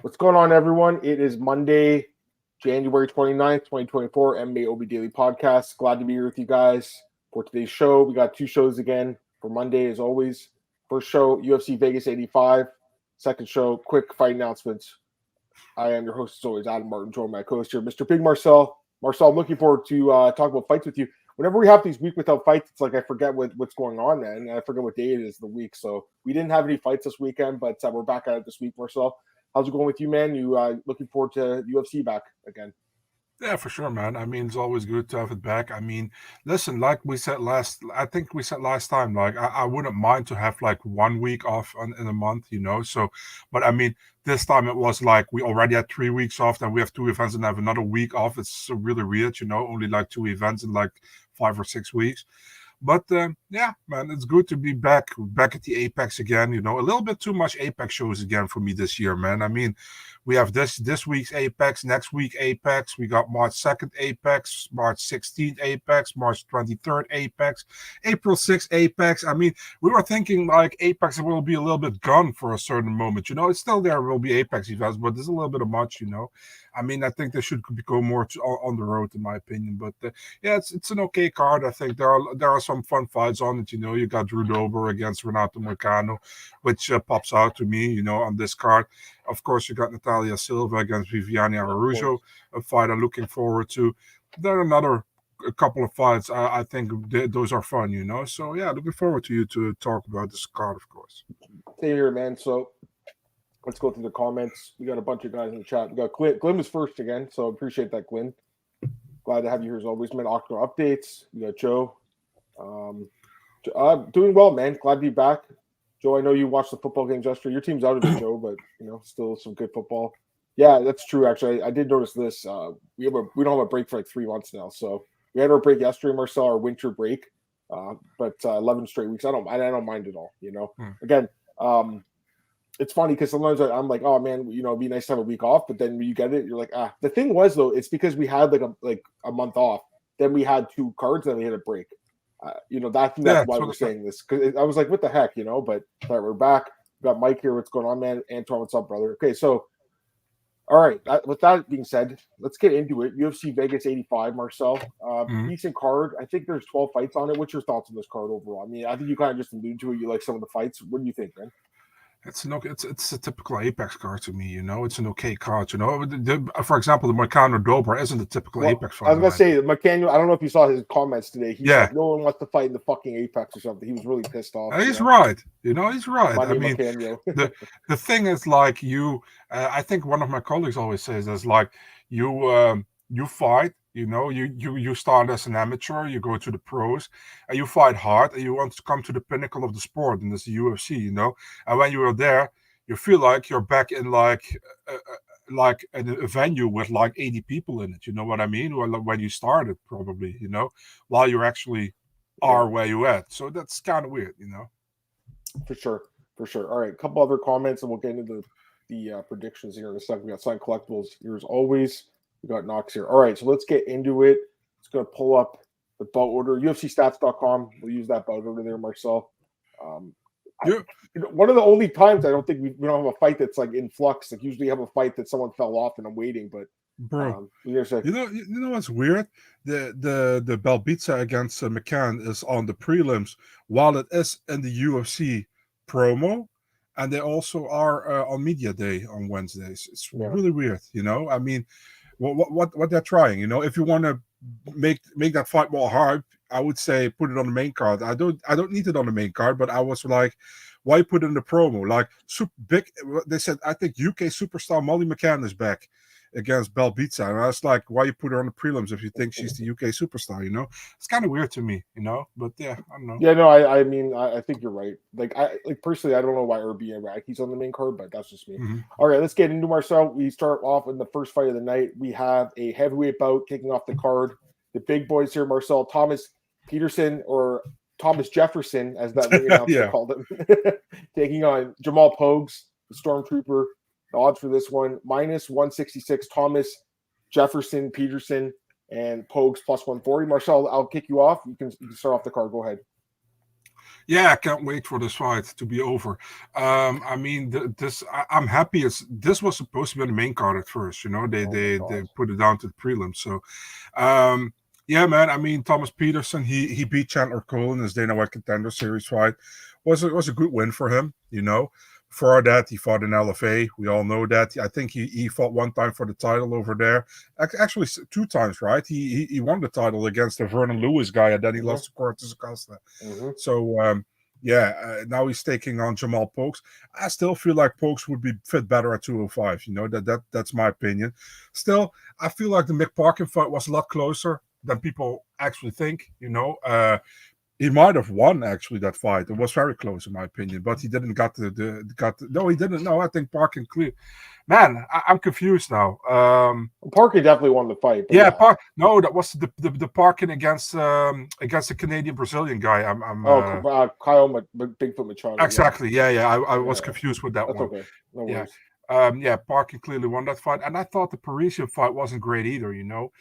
What's going on, everyone? It is Monday, January 29th, 2024, MMAOB Daily Podcast. Glad to be here with you guys for today's show. We got two shows again for Monday, as always. First show, UFC Vegas 85. Second show, quick fight announcements. I am your host, as always, Adam Martin, joined by my co-host here, Mr. Big Marcel. Marcel, I'm looking forward to talk about fights with you. Whenever we have these week without fights, it's like I forget what's going on, man. And I forget what day it is the week. So we didn't have any fights this weekend, but we're back at it this week, Marcel. How's it going with you, man? You looking forward to UFC back again? Yeah, for sure, man. I mean, it's always good to have it back. I mean, listen, like we said I think we said last time, like I wouldn't mind to have like 1 week off in a month, So, but I mean, this time it was like we already had 3 weeks off, then we have two events and have another week off. It's so really weird, only like two events in like 5 or 6 weeks. But yeah, man, it's good to be back at the Apex again. A little bit too much Apex shows again for me this year, man. I mean, we have this week's Apex, next week Apex. We got March 2nd Apex, March 16th Apex, March 23rd Apex, April 6th Apex. I mean, we were thinking like Apex will be a little bit gone for a certain moment. It's still there will be Apex events, but there's a little bit of much. I mean, I think they should go more on the road, in my opinion. But yeah, it's an okay card. I think there are some fun fights on it. You got Drew Dober against Renato Moicano, which pops out to me. On this card. Of course, you got Natalia Silva against Viviane Araujo, a fight I'm looking forward to. There are a couple of fights. I think those are fun. So yeah, looking forward to you to talk about this card, of course. Same here, man. So let's go through the comments. We got a bunch of guys in the chat. We got Glenn was first again, so appreciate that, Glenn. Glad to have you here as always, man. Octo updates. We got Joe. Doing well, man. Glad to be back. Joe, I know you watched the football games yesterday. Your team's out of it, Joe, but still some good football. Yeah, that's true. Actually, I did notice this. We don't have a break for like 3 months now, so we had our break yesterday, Marcel, our winter break. But 11 straight weeks. I don't mind at all. Again, it's funny because sometimes I'm like, oh man, it'd be nice to have a week off, but then when you get it, you're like, ah. The thing was though, it's because we had like a month off, then we had 2 cards, then we had a break. That's why we're saying this, because I was like, what the heck, but all right, we're back. We got Mike here. What's going on, man? Antoine, what's up, brother? Okay, so all right. With that being said, let's get into it. UFC Vegas 85, Marcel. Decent card. I think there's 12 fights on it. What's your thoughts on this card overall? I mean, I think you kind of just alluded to it. You like some of the fights. What do you think, man? It's a typical Apex card to me, It's an okay card, For example, the McCann Dober isn't a typical Apex fight. I was gonna say McCann. I don't know if you saw his comments today. He's like, no one wants to fight in the fucking Apex or something. He was really pissed off. He's right. He's right. I mean, the thing is like I think one of my colleagues always says is like you fight. You start as an amateur, you go to the pros, and you fight hard, and you want to come to the pinnacle of the sport, and it's the UFC, And when you are there, you feel like you're back in like a venue with like 80 people in it. You know what I mean? When you started, probably, while you actually are where you at. So that's kind of weird, For sure. All right, a couple other comments, and we'll get into the predictions here in a second. We got Signed Collectibles here as always. We got Knox here. All right, so let's get into it. It's going to pull up the bout order. UFCstats.com. We'll use that bout order there, Marcel. One of the only times I don't think we don't have a fight that's like in flux. Like usually you have a fight that someone fell off and I'm waiting, but bro, you know what's weird? The Belbita against McCann is on the prelims, while it is in the UFC promo. And they also are on media day on Wednesdays. It's really weird, I mean, what they're trying, if you want to make that fight more hard, I would say put it on the main card. I don't need it on the main card, but I was like, why put it in the promo? Like super big. They said I think UK superstar Molly McCann is back against Belbita, and I was like, why you put her on the prelims if you think she's the UK superstar? It's kind of weird to me, But yeah, I don't know. Yeah, no, I mean, I think you're right. Like personally, I don't know why Urbina and Radke's on the main card, but that's just me. Mm-hmm. All right, let's get into Marcel. We start off in the first fight of the night. We have a heavyweight bout kicking off the card. The big boys here, Marcel, Thomas Petersen or Thomas Jefferson, as that ring announcer called him, taking on Jamal Pogues, the Stormtrooper. The odds for this one, minus 166, Thomas Jefferson, Petersen, and Pogues plus 140. Marcel, I'll kick you off. You can start off the card. Go ahead. Yeah, I can't wait for this fight to be over. I mean, I'm happy. This was supposed to be the main card at first. You know, Oh my they god. put it down to the prelims. So, yeah, man. I mean, Thomas Petersen, he beat Chandler Cole in his Dana White Contender Series fight. Was a good win for him. You know, for that he fought in LFA. We all know that. I think he fought one time for the title over there. Actually, two times, right? He won the title against the Vernon Lewis guy, and then he lost to Cortez Acosta. So yeah, now he's taking on Jamal Pogues. I still feel like Pogues would be fit better at 205. You know, that's my opinion. Still, I feel like the McParkin fight was a lot closer than people actually think. You know, he might have won actually that fight. It was very close in my opinion, but he didn't no, he didn't. No, I think Parkin clear. Man, I'm confused now. Parkin definitely won the fight. Yeah, no, that was the Parkin against the Canadian Brazilian guy. Kyle Bigfoot Machado. Exactly. Yeah. I was confused with that That's one. okay. No worries. Yeah, Parkin clearly won that fight, and I thought the Parisian fight wasn't great either. You know,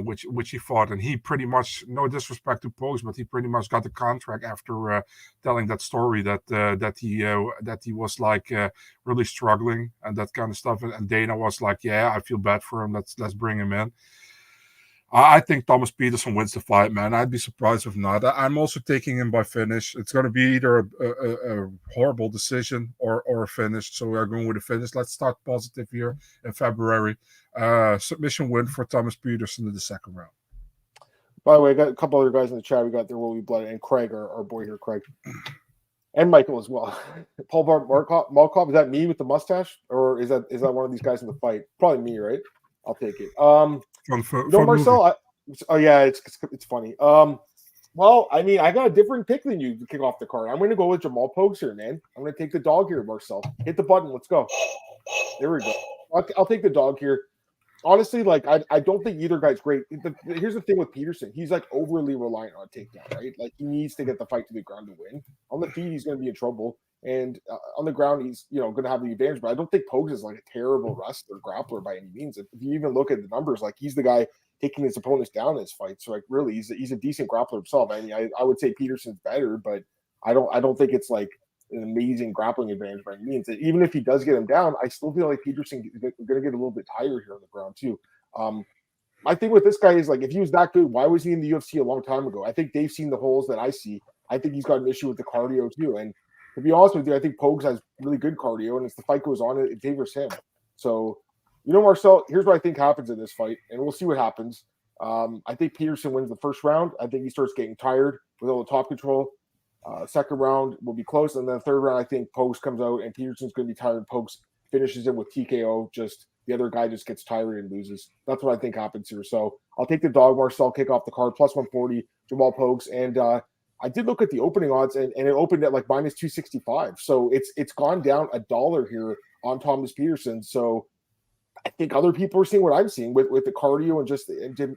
which he fought, and he pretty much, no disrespect to Pogues, but he pretty much got the contract after telling that story that he was like really struggling and that kind of stuff, and Dana was like, yeah, I feel bad for him. Let's bring him in. I think Thomas Petersen wins the fight, man. I'd be surprised if not. I'm also taking him by finish. It's going to be either a horrible decision or a finish. So we're going with a finish. Let's start positive here in February. Submission win for Thomas Petersen in the second round. By the way, I got a couple other guys in the chat. We got There Will Be Blood and Craig, our boy here, Craig. And Michael as well. Paul Malkov, is that me with the mustache? Or is that one of these guys in the fight? Probably me, right? I'll take it. Marcel? It's funny. Well, I mean, I got a different pick than you to kick off the card. I'm going to go with Jamal Pogues here, man. I'm going to take the dog here, Marcel. Hit the button. Let's go. There we go. I'll take the dog here. Honestly, like, I don't think either guy's great. Here's the thing with Petersen. He's, like, overly reliant on a takedown, right? Like, he needs to get the fight to the ground to win. On the feet, he's going to be in trouble. And on the ground, he's going to have the advantage. But I don't think Pogues is like a terrible wrestler, grappler by any means. If you even look at the numbers, like he's the guy taking his opponents down in his fights. So like really, he's a decent grappler himself. I mean, I would say Petersen's better, but I don't think it's like an amazing grappling advantage by any means. Even if he does get him down, I still feel like Petersen is going to get a little bit tired here on the ground too. My thing with this guy is like if he was that good, why was he in the UFC a long time ago? I think they've seen the holes that I see. I think he's got an issue with the cardio too, and to be honest with you, I think Pogues has really good cardio, and as the fight goes on, it favors him. So, Marcel, here's what I think happens in this fight, and we'll see what happens. I think Petersen wins the first round. I think he starts getting tired with all the top control. Second round will be close, and then third round, I think Pogues comes out, and Petersen's going to be tired, and Pogues finishes him with TKO. Just the other guy just gets tired and loses. That's what I think happens here. So I'll take the dog, Marcel, kick off the card, plus 140, Jamal Pogues, and I did look at the opening odds, and it opened at like minus 265. So it's gone down $1 here on Thomas Petersen. So I think other people are seeing what I'm seeing with the cardio and just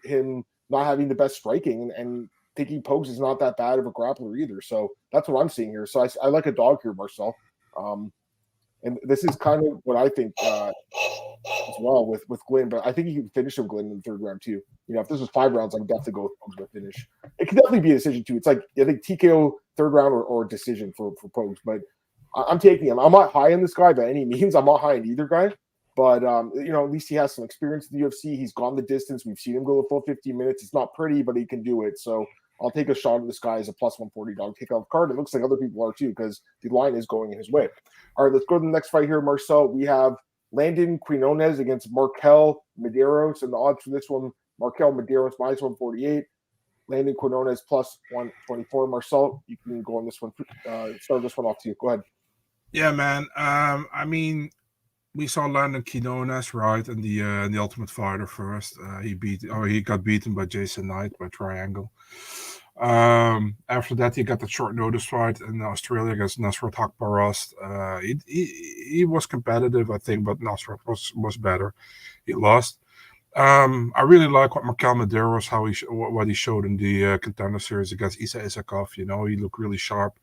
him not having the best striking and thinking Pogues is not that bad of a grappler either. So that's what I'm seeing here. So I like a dog here, Marcel. And this is kind of what I think as well with Glenn, but I think he can finish him Glenn in the third round too. If this was 5 rounds, I would definitely go with Pogues to finish. It could definitely be a decision too. It's like I think TKO third round or decision for Pogues, but I'm taking him. I'm not high on this guy by any means. I'm not high on either guy, but at least he has some experience in the UFC. He's gone the distance. We've seen him go the full 15 minutes. It's not pretty, but he can do it. So I'll take a shot at this guy as a plus 140 dog kick off card. It looks like other people are too because the line is going in his way. All right, let's go to the next fight here, Marcel. We have Landon Quinones against Marquel Mederos, and the odds for this one, Marquel Mederos minus 148, Landon Quinones plus 124. Marcel, you can go on this one. Start this one off to you. Go ahead. Yeah, man. I mean, we saw Landon Quinones right in the Ultimate Fighter first. He got beaten by Jason Knight by triangle. After that, he got the short notice fight in Australia against Nasrat Hakparast. He was competitive, I think, but Nasrat was better. He lost. I really like what Marquel Mederos, what he showed in the Contender Series against Isa Isakhov. He looked really sharp.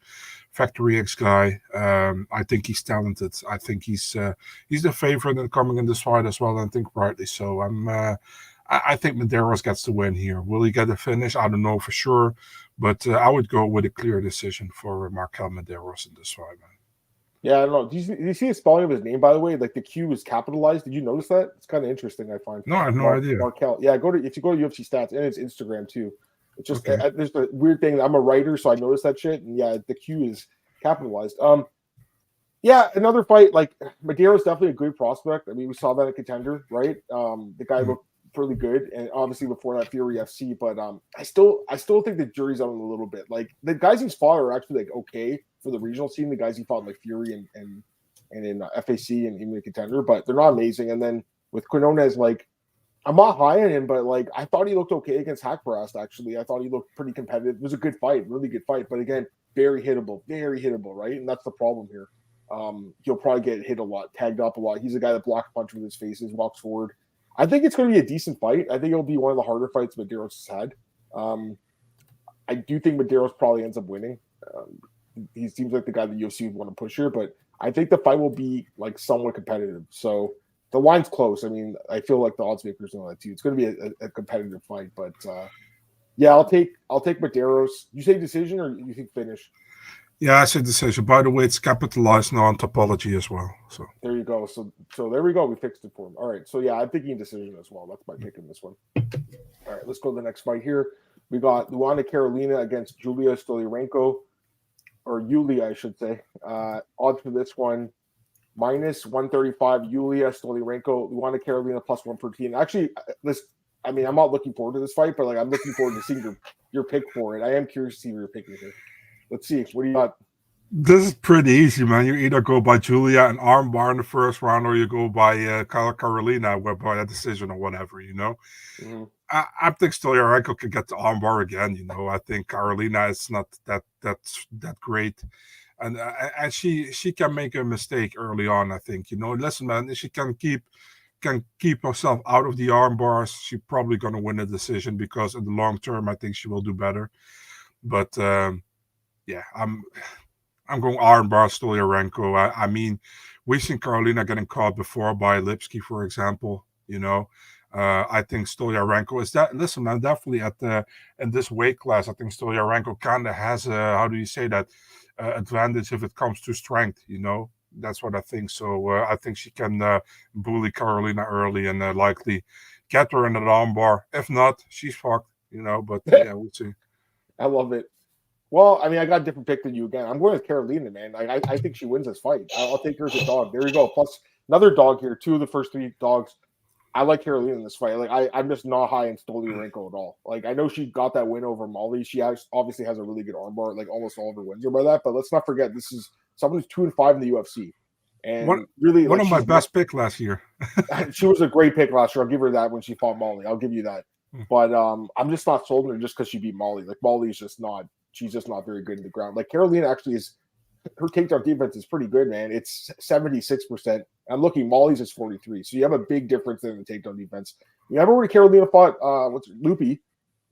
Factory X guy. I think he's talented. I think he's the favorite in coming in this fight as well. And I think rightly so. I think Mederos gets the win here. Will he get a finish? I don't know for sure, But I would go with a clear decision for MarQuel Mederos in this fight, man. Yeah, I don't know. Do you see the spelling of his name, by the way? Like the Q is capitalized. Did you notice that? It's kind of interesting, I find. No, I have no idea. MarQuel. Yeah, if you go to UFC stats and it's Instagram too. It's just Okay. there's a weird thing. I'm a writer, so I noticed that shit. And yeah, the Q is capitalized. Yeah, another fight. Like Madero's definitely a good prospect. I mean, we saw that at Contender, right? The guy looked pretty good, and obviously before that Fury FC. But I still think the jury's on him a little bit. Like the guys he's fought are actually like okay for the regional scene. The guys he fought like Fury and in FAC and even the Contender, but they're not amazing. And then with Quinones, like I'm not high on him, but like I thought he looked okay against Hackparast. Actually, I thought he looked pretty competitive. It was a good fight, really good fight. But again, very hittable, right? And that's the problem here. He'll probably get hit a lot, tagged up a lot. He's a guy that blocks punch with his faces, walks forward. I think it's going to be a decent fight. I think it'll be one of the harder fights Mederos has had. I do think Mederos probably ends up winning. He seems like the guy that UFC would want to push here, but I think the fight will be like somewhat competitive. So the line's close. I mean, I feel like the odds makers know that too. It's going to be a competitive fight, but yeah, I'll take Mederos. You say decision or you think finish? Yeah, I say decision. By the way, it's capitalized now on topology as well. So there you go. So there we go. We fixed it for him. All right. So yeah, I'm thinking decision as well. That's my pick in this one. All right, let's go to the next fight here. We got Luana Carolina against Julija Stoliarenko, or Yulia, I should say. Odds for this one, -135. Yulia Stoliarenko, Luana Carolina +114. Actually, I'm not looking forward to this fight, but like I'm looking forward to seeing your pick for it. I am curious to see who you're picking here. Let's see. What do you got? This is pretty easy, man. You either go by Julia and armbar in the first round, or you go by Carolina by a decision or whatever, you know. Mm-hmm. I think Stoliarenko can get the armbar again, you know. I think Carolina is not that great. And she can make a mistake early on, I think. You know, listen, man, if she can keep herself out of the arm bars, she's probably gonna win a decision, because in the long term I think she will do better. But yeah, I'm going armbar Stoliarenko. I mean, we've seen Carolina getting caught before by Lipsky, for example. You know, I think Stoliarenko is that. Listen, man, definitely in this weight class, I think Stoliarenko kind of has a, how do you say that, advantage if it comes to strength. You know, that's what I think. So I think she can bully Carolina early and likely get her in the armbar. If not, she's fucked. You know, but yeah, we'll see. I love it. Well, I mean, I got a different pick than you again. I'm going with Carolina, man. I think she wins this fight. I'll take her as a dog. There you go. Plus another dog here. 2 of the first 3 dogs. I like Carolina in this fight. Like I'm just not high in Stoliarenko at all. Like I know she got that win over Molly. She obviously has a really good armbar. Like almost all of her wins are by that. But let's not forget, this is someone who's 2-5 in the UFC. And one of my best picks last year. She was a great pick last year. I'll give her that when she fought Molly. I'll give you that. But I'm just not sold on her just because she beat Molly. Like Molly's just not. She's just not very good in the ground. Like Carolina actually is, her takedown defense is pretty good, man. It's 76%. I'm looking, Molly's is 43. So you have a big difference in the takedown defense. You remember when Carolina fought Loopy,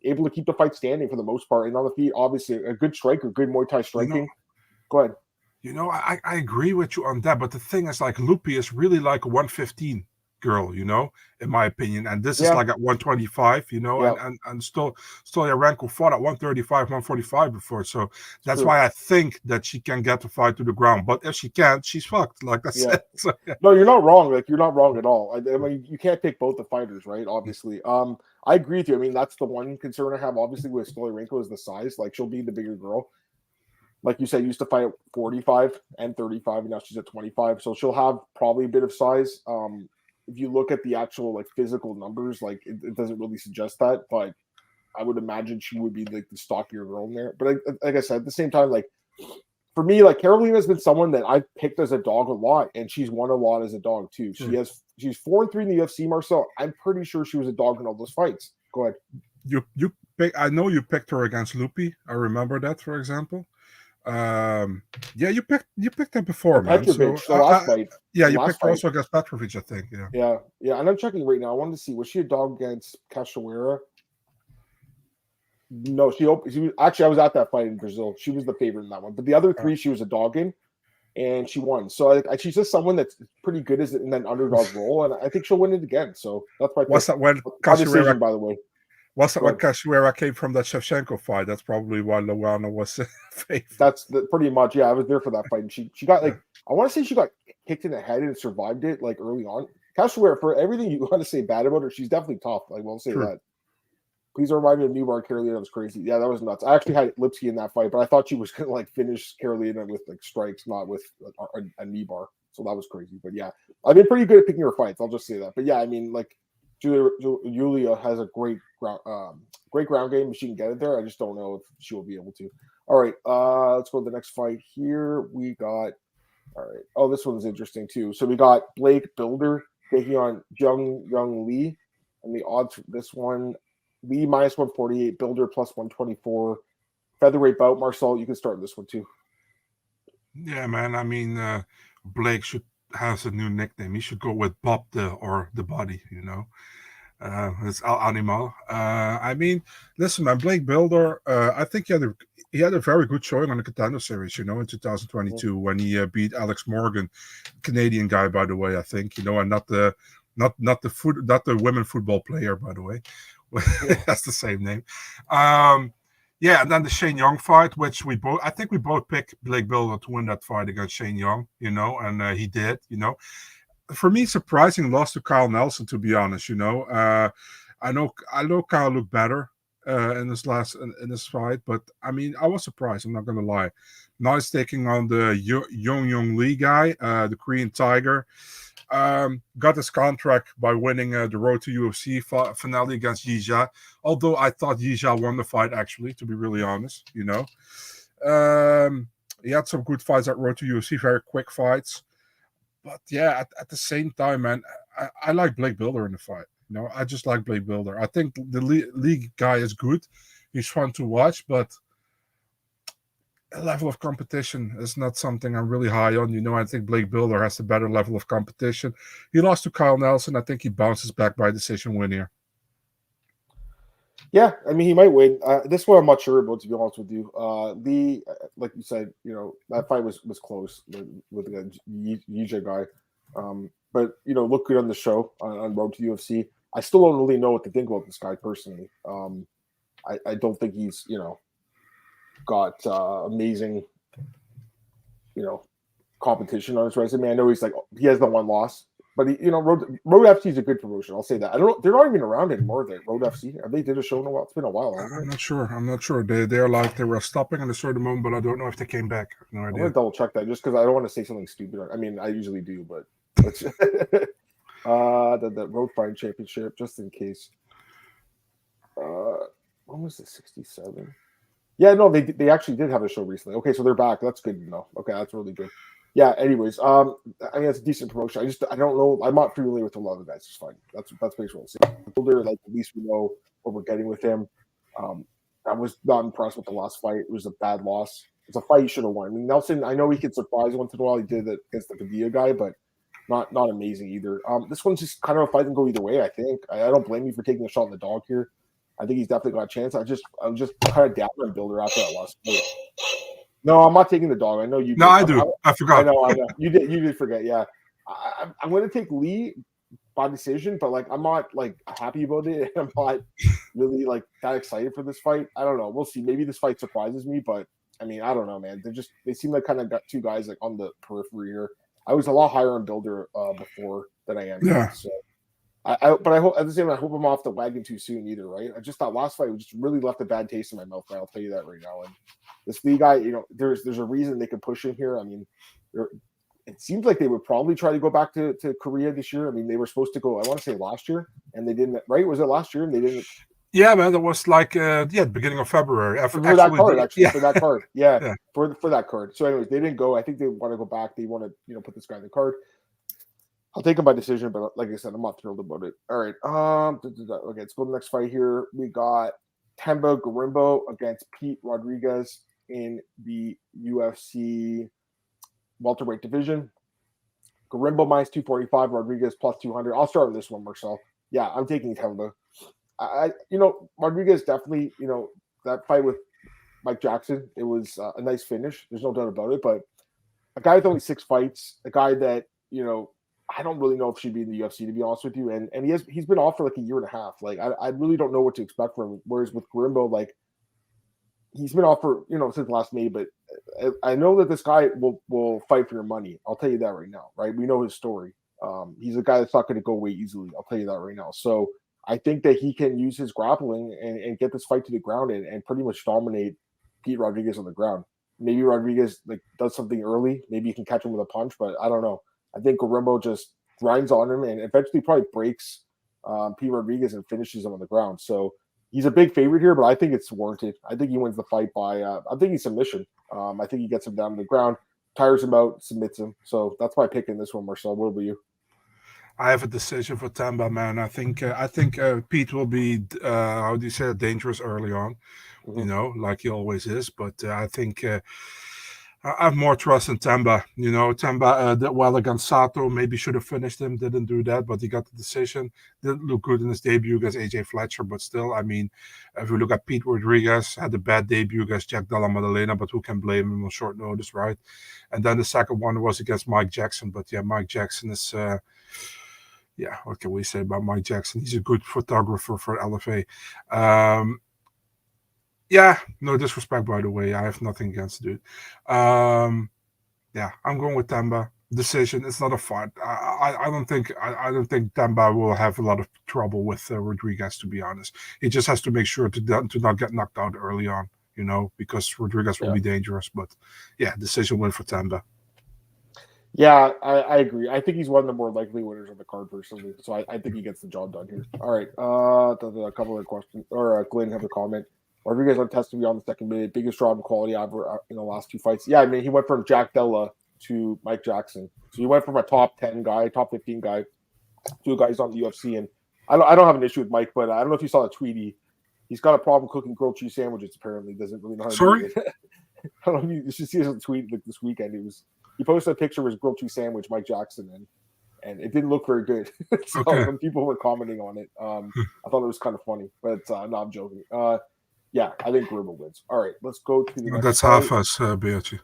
able to keep the fight standing for the most part, and on the feet, obviously a good striker, good Muay Thai striking. Go ahead. You know, I agree with you on that, but the thing is, like, Loopy is really like a 115 girl, you know, in my opinion, and this is like at 125, you know, and Stoliarenko fought at 135, 145 before, so that's why I think that she can get the fight to the ground. But if she can't, she's fucked. Like I said. So, no, you're not wrong. Like you're not wrong at all. I mean, you can't pick both the fighters, right? Obviously, I agree with you. I mean, that's the one concern I have. Obviously, with Stoliarenko is the size. Like she'll be the bigger girl. Like you said, used to fight at 45 and 35, and now she's at 25, so she'll have probably a bit of size. If you look at the actual like physical numbers, like it doesn't really suggest that, but I would imagine she would be like the stockier girl in there. But like I said, at the same time, like for me, like Carolina has been someone that I've picked as a dog a lot, and she's won a lot as a dog too. She's 4-3 in the UFC, Marcel. I'm pretty sure she was a dog in all those fights. Go ahead. You pick. I know you picked her against Loopy. I remember that, for example. Yeah, you picked that before, man. Petrovic, the last fight. Yeah, you picked her also against Petrovic, I think. Yeah. And I'm checking right now. I wanted to see, was she a dog against Cachoeira? No, she was actually. I was at that fight in Brazil. She was the favorite in that one, but the other 3 she was a dog in, and she won. So she's just someone that's pretty good in that underdog role, and I think she'll win it again. So that's my what's that? When Cachoeira, by the way, Was that when Good. Cachoeira came from that Shevchenko fight? That's probably why Luana was favorite. That's pretty much. Yeah, I was there for that fight, and she got Yeah. I want to say she got kicked in the head and survived it early on. Cachoeira, for everything you want to say bad about her, she's definitely tough. I will say True. that. Please remind me of Newbar Carolina. That was crazy. Yeah, that was nuts. I actually had Lipsky in that fight, but I thought she was gonna finish Carolina with strikes, not with a knee bar. So that was crazy. But yeah, I've been pretty good at picking her fights. I'll just say that. But yeah, I mean, Julia has a great ground game. If she can get it there, I just don't know if she will be able to. All right, let's go to the next fight here. We got Oh, this one's interesting too. So we got Blake Bilder taking on JeongYeong Lee, and the odds for this one. Lee minus 148, Bilder plus 124. Featherweight bout. Marcel, you can start this one too. Yeah, man. I mean, Blake has a new nickname. He should go with Bob the Body. It's Al Animal. I mean, listen, man. Blake Bilder. I think he had a very good showing on the Contender Series. In 2022 when he beat Alex Morgan, Canadian guy, by the way. I think and not the women football player, by the way. That's the same name. Yeah, and then the Shane Young fight, which I think we both picked Blake Bilder to win that fight against Shane Young, and he did, For me, surprising loss to Kyle Nelson, to be honest, I know Kyle looked better in this fight, but I mean, I was surprised, I'm not going to lie. Now he's taking on the JeongYeong Lee guy, the Korean Tiger. Got his contract by winning the Road to UFC finale against Julija. Although I thought Julija won the fight, actually, to be really honest. He had some good fights at Road to UFC, very quick fights. But yeah, at the same time, man, I like Blake Bilder in the fight. I just like Blake Bilder. I think the league guy is good. He's fun to watch, but level of competition is not something I'm really high on. I think Blake Bilder has a better level of competition. He lost to Kyle Nelson. I think he bounces back by decision win here. Yeah, I mean, he might win. This one I'm not sure about, to be honest with you. Lee, like you said, that fight was close with the EJ guy. But, look good on the show on Road to UFC. I still don't really know what to think about this guy personally. I don't think he's, got amazing, competition on his resume. I know he has the one loss, but Road FC is a good promotion. I'll say that. I don't know. They're not even around anymore. The Road FC. Have they did a show in a while? It's been a while. I'm not sure. They were stopping at a certain moment, but I don't know if they came back. No idea. I'm gonna double check that just because I don't want to say something stupid. I mean, I usually do, but let's the Road Fighting Championship, just in case. When was the 67? Yeah, no, they actually did have a show recently. Okay, so they're back. That's good to know. Okay, that's really good. Yeah. Anyways, I mean, it's a decent promotion. I don't know. I'm not familiar with a lot of the guys. It's fine. That's basically what I'll say. Bilder, at least we know what we're getting with him. I was not impressed with the last fight. It was a bad loss. It's a fight he should have won. I mean, Nelson, I know he can surprise once in a while. He did it against the Padilla guy, but not amazing either. This one's just kind of a fight that can go either way. I think I don't blame you for taking a shot in the dog here. I think he's definitely got a chance. I'm just kind of down on Bilder after that last fight. No, I'm not taking the dog. I know you. No, I do. I forgot. I know. You did forget. Yeah, I'm going to take Lee by decision, but I'm not happy about it. I'm not really that excited for this fight. I don't know. We'll see. Maybe this fight surprises me, but I mean, I don't know, man. They seem like kind of got two guys on the periphery here. I was a lot higher on Bilder before than I am. Yeah. Now, so. But I hope at the same time, I hope I'm off the wagon too soon either, right? I just thought last fight just really left a bad taste in my mouth. I'll tell you that right now. And this Lee guy, there's a reason they could push him here. I mean, it seems like they would probably try to go back to Korea this year. I mean, they were supposed to go, I want to say last year, and they didn't. Right? Was it last year? And they didn't. Yeah, man, that was beginning of February. For that card, yeah. Yeah. For that card. So, anyways, they didn't go. I think they want to go back. They want to, put this guy in the card. I'll take him by decision, but like I said, I'm not thrilled about it. All right. Okay, let's go to the next fight here. We got Themba Gorimbo against Pete Rodriguez in the UFC welterweight division. Gorimbo minus 245, Rodriguez plus 200. I'll start with this one, Marcel. Yeah, I'm taking Themba. Rodriguez definitely, that fight with Mike Jackson, it was a nice finish. There's no doubt about it. But a guy with only 6 fights, a guy that, I don't really know if she'd be in the UFC, to be honest with you. And he's been off for like a year and a half. Like I really don't know what to expect from him. Whereas with Gorimbo, like he's been off for since last May, but I know that this guy will fight for your money. I'll tell you that right now, right? We know his story. He's a guy that's not going to go away easily. I'll tell you that right now. So I think that he can use his grappling and get this fight to the ground and pretty much dominate Pete Rodriguez on the ground. Maybe Rodriguez like does something early. Maybe you can catch him with a punch, but I don't know. I think Gorimbo just grinds on him and eventually probably breaks Pete Rodriguez and finishes him on the ground. So he's a big favorite here, but I think it's warranted. I think he wins the fight by I think he's submission. I think he gets him down to the ground, tires him out, submits him. So that's my pick in this one, Marcel. What about you? I have a decision for Themba, man. I think Pete will be how do you say it, dangerous early on, like he always is. But I think I have more trust in Themba. Themba did well against Sato. Maybe should have finished him. Didn't do that, but he got the decision. Didn't look good in his debut against AJ Fletcher, but still, I mean, if we look at Pete Rodriguez, had a bad debut against Jack Della Maddalena, but who can blame him on short notice, right? And then the second one was against Mike Jackson. But yeah, Mike Jackson is. Yeah, what can we say about Mike Jackson? He's a good photographer for LFA. Yeah, no disrespect, by the way. I have nothing against the dude. Yeah, I'm going with Themba. Decision. It's not a fight. I don't think Themba will have a lot of trouble with Rodriguez. To be honest, he just has to make sure to not get knocked out early on. Because Rodriguez will be dangerous. But yeah, decision win for Themba. Yeah, I agree. I think he's one of the more likely winners on the card personally. So I think he gets the job done here. All right. A couple of questions. Or Glenn have a comment. Rodriguez untested beyond the second minute. Biggest drop in quality ever in the last two fights. Yeah, I mean, he went from Jack Della to Mike Jackson. So he went from a top 10 guy, top 15 guy, to a guy who's on the UFC. And I don't have an issue with Mike, but I don't know if you saw the tweet. He's got a problem cooking grilled cheese sandwiches, apparently. Doesn't really know how to do it. I don't know if you should see his tweet like this weekend. He posted a picture of his grilled cheese sandwich, Mike Jackson, and it didn't look very good. So when people were commenting on it, I thought it was kind of funny. But no, I'm joking. Yeah, I think Gorimbo wins. All right, let's go to the next. That's half us, Beatrice.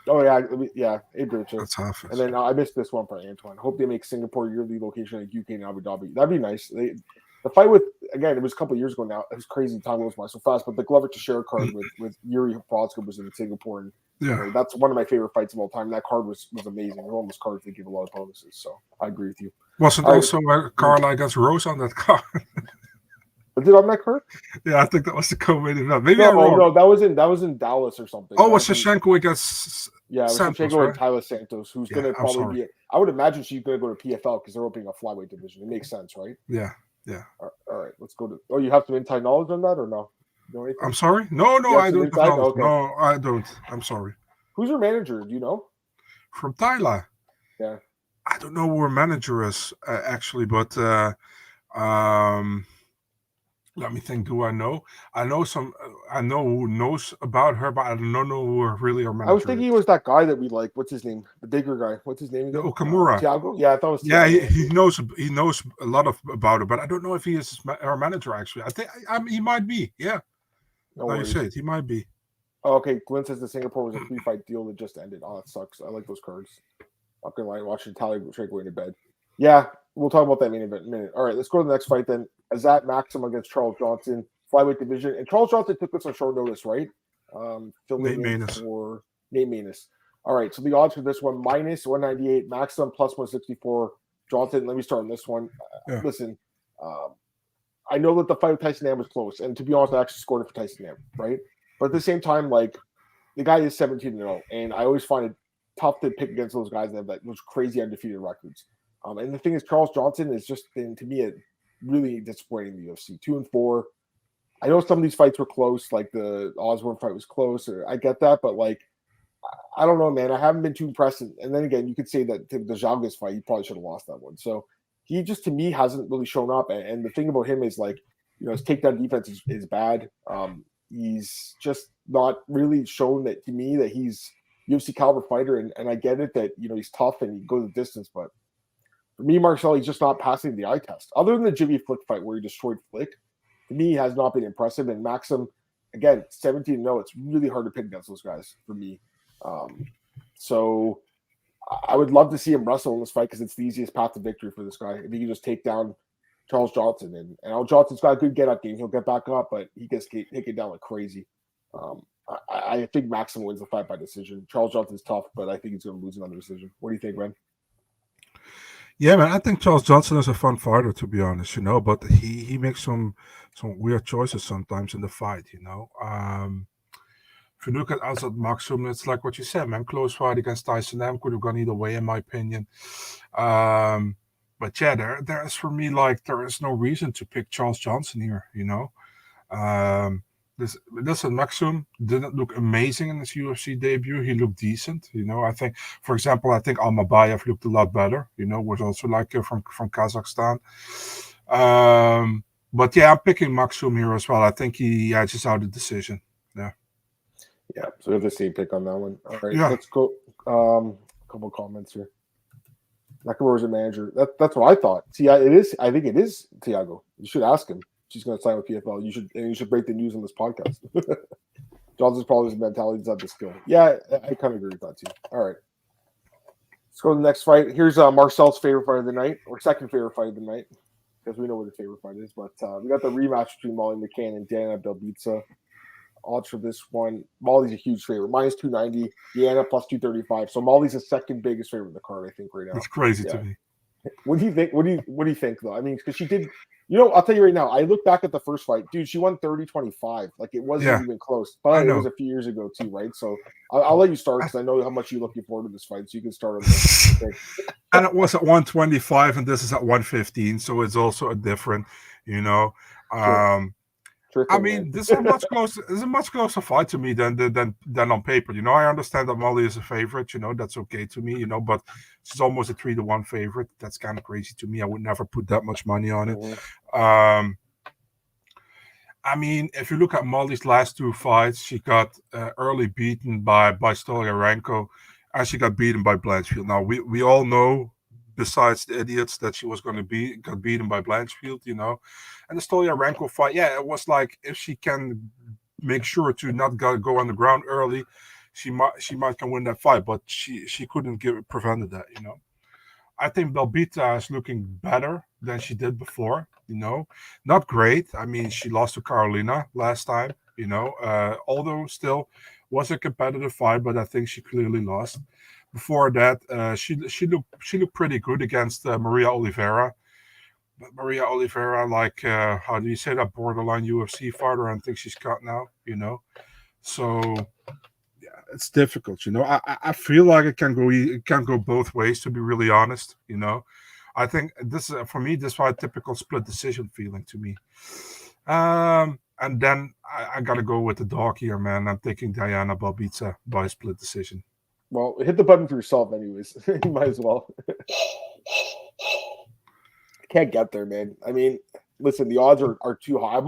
Oh yeah, Beatrice. That's half us. And then I missed this one for Antoine. Hope they make Singapore yearly location like UK and Abu Dhabi. That'd be nice. The fight with, again, it was a couple of years ago now. It was crazy. Time goes by so fast. But the Glover Teixeira card with Yuri Protzka was in Singapore. And that's one of my favorite fights of all time. That card was amazing. They're almost cards they give a lot of bonuses. So I agree with you. Wasn't also Carla against Rose on that card? Was it on that card? Yeah, I think that was the co-main event. Maybe no, that was in Dallas or something. Oh, was Shevchenko against Shevchenko and Tyler Santos, who's going to probably be. I would imagine she's going to go to PFL because they're opening a flyweight division. It makes sense, right? Yeah. All right, let's go to. Oh, you have some inside knowledge on that or no? I'm sorry. No, I don't. Okay. No, I don't. I'm sorry. Who's your manager? Do you know? From Thailand. Yeah. I don't know who her manager is actually, but let me think. Do I know? I know who knows about her, but I don't know who really her manager. I was thinking he was that guy that we like. What's his name? The bigger guy. What's his name again? Okamura. Thiago. Yeah, I thought it was. Yeah, Thiago. he knows a lot about her, but I don't know if he is her manager. Actually, I think he might be. Yeah. No, you say it. He might be. Oh, okay. Glenn says the Singapore was a 3-fight deal that just ended. Oh, that sucks. I like those cards. I'm gonna lie, watching Natalia straight going to bed. Yeah, we'll talk about that main event in a minute. All right, let's go to the next fight then. Azat Maksum against Charles Johnson, flyweight division. And Charles Johnson took this on short notice, right? Nate Maness. For Nate Maness. All right, so the odds for this one, minus 198, Maksum plus 164. Johnson, let me start on this one. Listen, I know that the fight with Tyson Nam was close. And to be honest, I actually scored it for Tyson Nam, right? But at the same time, like, the guy is 17-0. And I always find it tough to pick against those guys that have like those crazy undefeated records. And the thing is, Charles Johnson has just been, to me, really disappointing in the UFC. 2-4. I know some of these fights were close, like the Osborne fight was close, or I get that, but like, I don't know, man. I haven't been too impressed. And then again, you could say that the Jalgas fight, he probably should have lost that one. So he just, to me, hasn't really shown up. And the thing about him is, like, his takedown defense is bad. He's just not really shown that, to me, that he's UFC caliber fighter. And I get it that, he's tough and he goes the distance, but for me, Marcel, he's just not passing the eye test. Other than the Jimmy Flick fight where he destroyed Flick, to me, he has not been impressive. And Maksum, again, 17-0. It's really hard to pick against those guys for me. So I would love to see him wrestle in this fight because it's the easiest path to victory for this guy. If he can just take down Charles Johnson, and Al Johnson's got a good get-up game. He'll get back up, but he gets taken down like crazy. I think Maksum wins the fight by decision. Charles Johnson's tough, but I think he's going to lose another decision. What do you think, Ren? Yeah, man, I think Charles Johnson is a fun fighter, to be honest, but he makes some weird choices sometimes in the fight, If you look at Azat Maksum, it's like what you said, man, close fight against Tyson M could have gone either way, in my opinion. But yeah, there is for me, like, there is no reason to pick Charles Johnson here, Listen, Maksum didn't look amazing in his UFC debut. He looked decent, I think, for example, Almabayev looked a lot better, was also like from Kazakhstan. But yeah, I'm picking Maksum here as well. I think he edges out the decision. Yeah, so we have the same pick on that one. All right, Let's go. A couple of comments here. Nakamura's a manager. That's what I thought. See, it is. I think it is Thiago. You should ask him. She's going to sign with PFL. You should break the news on this podcast. Johnson's probably his mentality, does have the skill. Yeah, I kind of agree with that too. All right, let's go to the next fight. Here's Marcel's favorite fight of the night, or second favorite fight of the night, because we know what his favorite fight is. But we got the rematch between Molly McCann and Diana Belbita. Odds for this one, Molly's a huge favorite. Minus 290, Diana plus 235. So Molly's the second biggest favorite in the card, I think, right now. It's crazy to me. What do you think? What do you think though? I mean, because she did, I'll tell you right now. I look back at the first fight, dude. She won 30-25. Like it wasn't even close, but it was a few years ago too, right? So I'll let you start because I know how much you're looking forward to this fight. So you can start on this. And it was at 125, and this is at 115, so it's also a different, Sure. I mean, this is a much closer. It's a much closer fight to me than on paper. I understand that Molly is a favorite. That's okay to me. But she's almost a 3-1 favorite. That's kind of crazy to me. I would never put that much money on it. I mean, if you look at Molly's last two fights, she got early beaten by Stoliarenko, and she got beaten by Blanchfield. Now we all know, besides the idiots, that she was going to got beaten by Blanchfield, And the Stoliarenko fight, it was like if she can make sure to not go on the ground early, she might can win that fight, but she couldn't prevented that, I think Belbita is looking better than she did before, Not great. I mean, she lost to Carolina last time, although still was a competitive fight, but I think she clearly lost. Before that, she looked pretty good against Maria Oliveira. But Maria Oliveira, like, how do you say that, borderline UFC fighter? I think she's cut now, So yeah, it's difficult, I feel like it can go both ways, to be really honest, I think this is, for me, this fight typical split decision feeling to me. And then I gotta go with the dog here, man. I'm taking Diana Belbita by split decision. Well, hit the button for yourself, anyways. You might as well. Can't get there, man. I mean, listen, the odds are too high.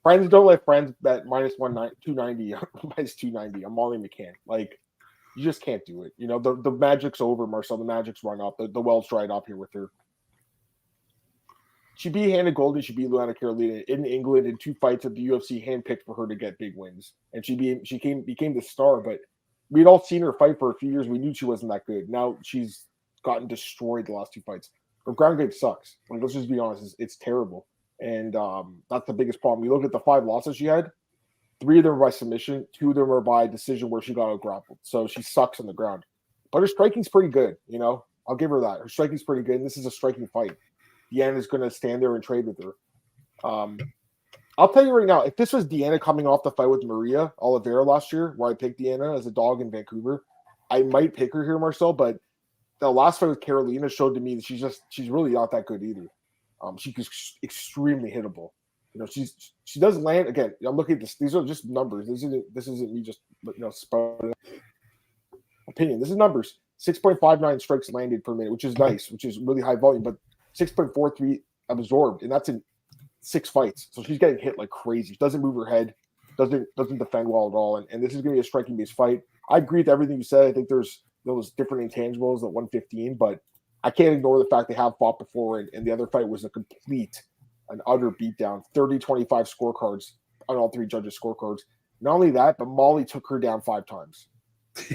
Friends don't let friends bet minus 290, minus 290. I'm Molly McCann. Like, you just can't do it. The magic's over, Marcel. The magic's run up. The well's dried up here with her. She beat Hannah Golden. She beat Luana Carolina in England in two fights that the UFC handpicked for her to get big wins. And she became the star, but we'd all seen her fight for a few years. We knew she wasn't that good. Now she's gotten destroyed the last two fights. Her ground game sucks. Like, let's just be honest. It's terrible. And that's the biggest problem. You look at the 5 losses she had, 3 of them were by submission, 2 of them were by decision where she got out grappled. So she sucks on the ground. But her striking's pretty good, I'll give her that. Her striking's pretty good, and this is a striking fight. Deanna's going to stand there and trade with her. I'll tell you right now, if this was Deanna coming off the fight with Maria Oliveira last year, where I picked Deanna as a dog in Vancouver, I might pick her here, Marcel, but the last fight with Carolina showed to me that she's really not that good either. She's extremely hittable. She does land again. I'm looking at this. These are just numbers. This isn't me just spouting opinion. This is numbers. 6.59 strikes landed per minute, which is nice, which is really high volume, but 6.43 absorbed, and that's in 6 fights. So she's getting hit like crazy. She doesn't move her head, doesn't defend well at all, and this is going to be a striking based fight. I agree with everything you said. I think there's those different intangibles at 115, but I can't ignore the fact they have fought before, and the other fight was an utter beatdown. 30-25 scorecards on all 3 judges' scorecards. Not only that, but Molly took her down 5 times.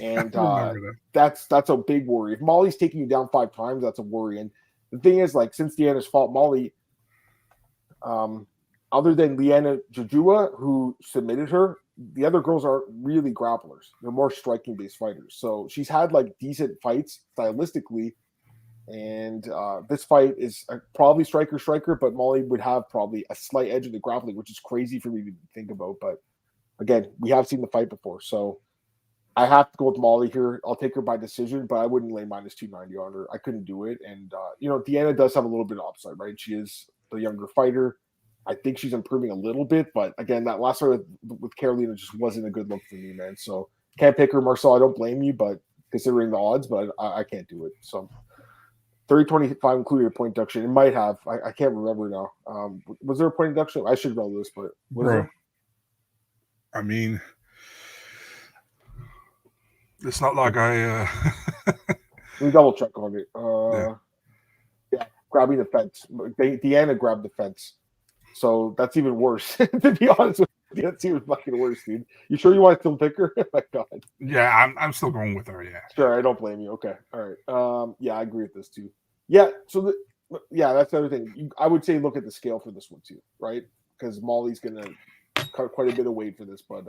And Remember that. that's a big worry. If Molly's taking you down 5 times, that's a worry. And the thing is, like, since Deanna's fought Molly, other than Liana Jujua, who submitted her, the other girls are really grapplers. They're more striking-based fighters. So she's had like decent fights stylistically, and this fight is probably striker, but Molly would have probably a slight edge in the grappling, which is crazy for me to think about. But again, we have seen the fight before, so I have to go with Molly here. I'll take her by decision, but I wouldn't lay minus 290 on her. I couldn't do it. And, Deanna does have a little bit of upside, right? She is the younger fighter. I think she's improving a little bit. But, again, that last fight with Carolina just wasn't a good look for me, man. So can't pick her. Marcel, I don't blame you, but considering the odds, but I can't do it. So 30-25 included a point deduction. It might have. I can't remember now. Was there a point deduction? I should know this, but was there? I mean, it's not like I. Let me double check on it. Yeah, grabbing the fence. Deanna grabbed the fence, so that's even worse. To be honest with you, that's even fucking worse, dude. You sure you want to still pick her? Oh my God. Yeah, I'm still going with her. Yeah. Sure, I don't blame you. Okay, all right. Yeah, I agree with this too. Yeah, so that's the other thing. I would say look at the scale for this one too, right? Because Molly's gonna cut quite a bit of weight for this, but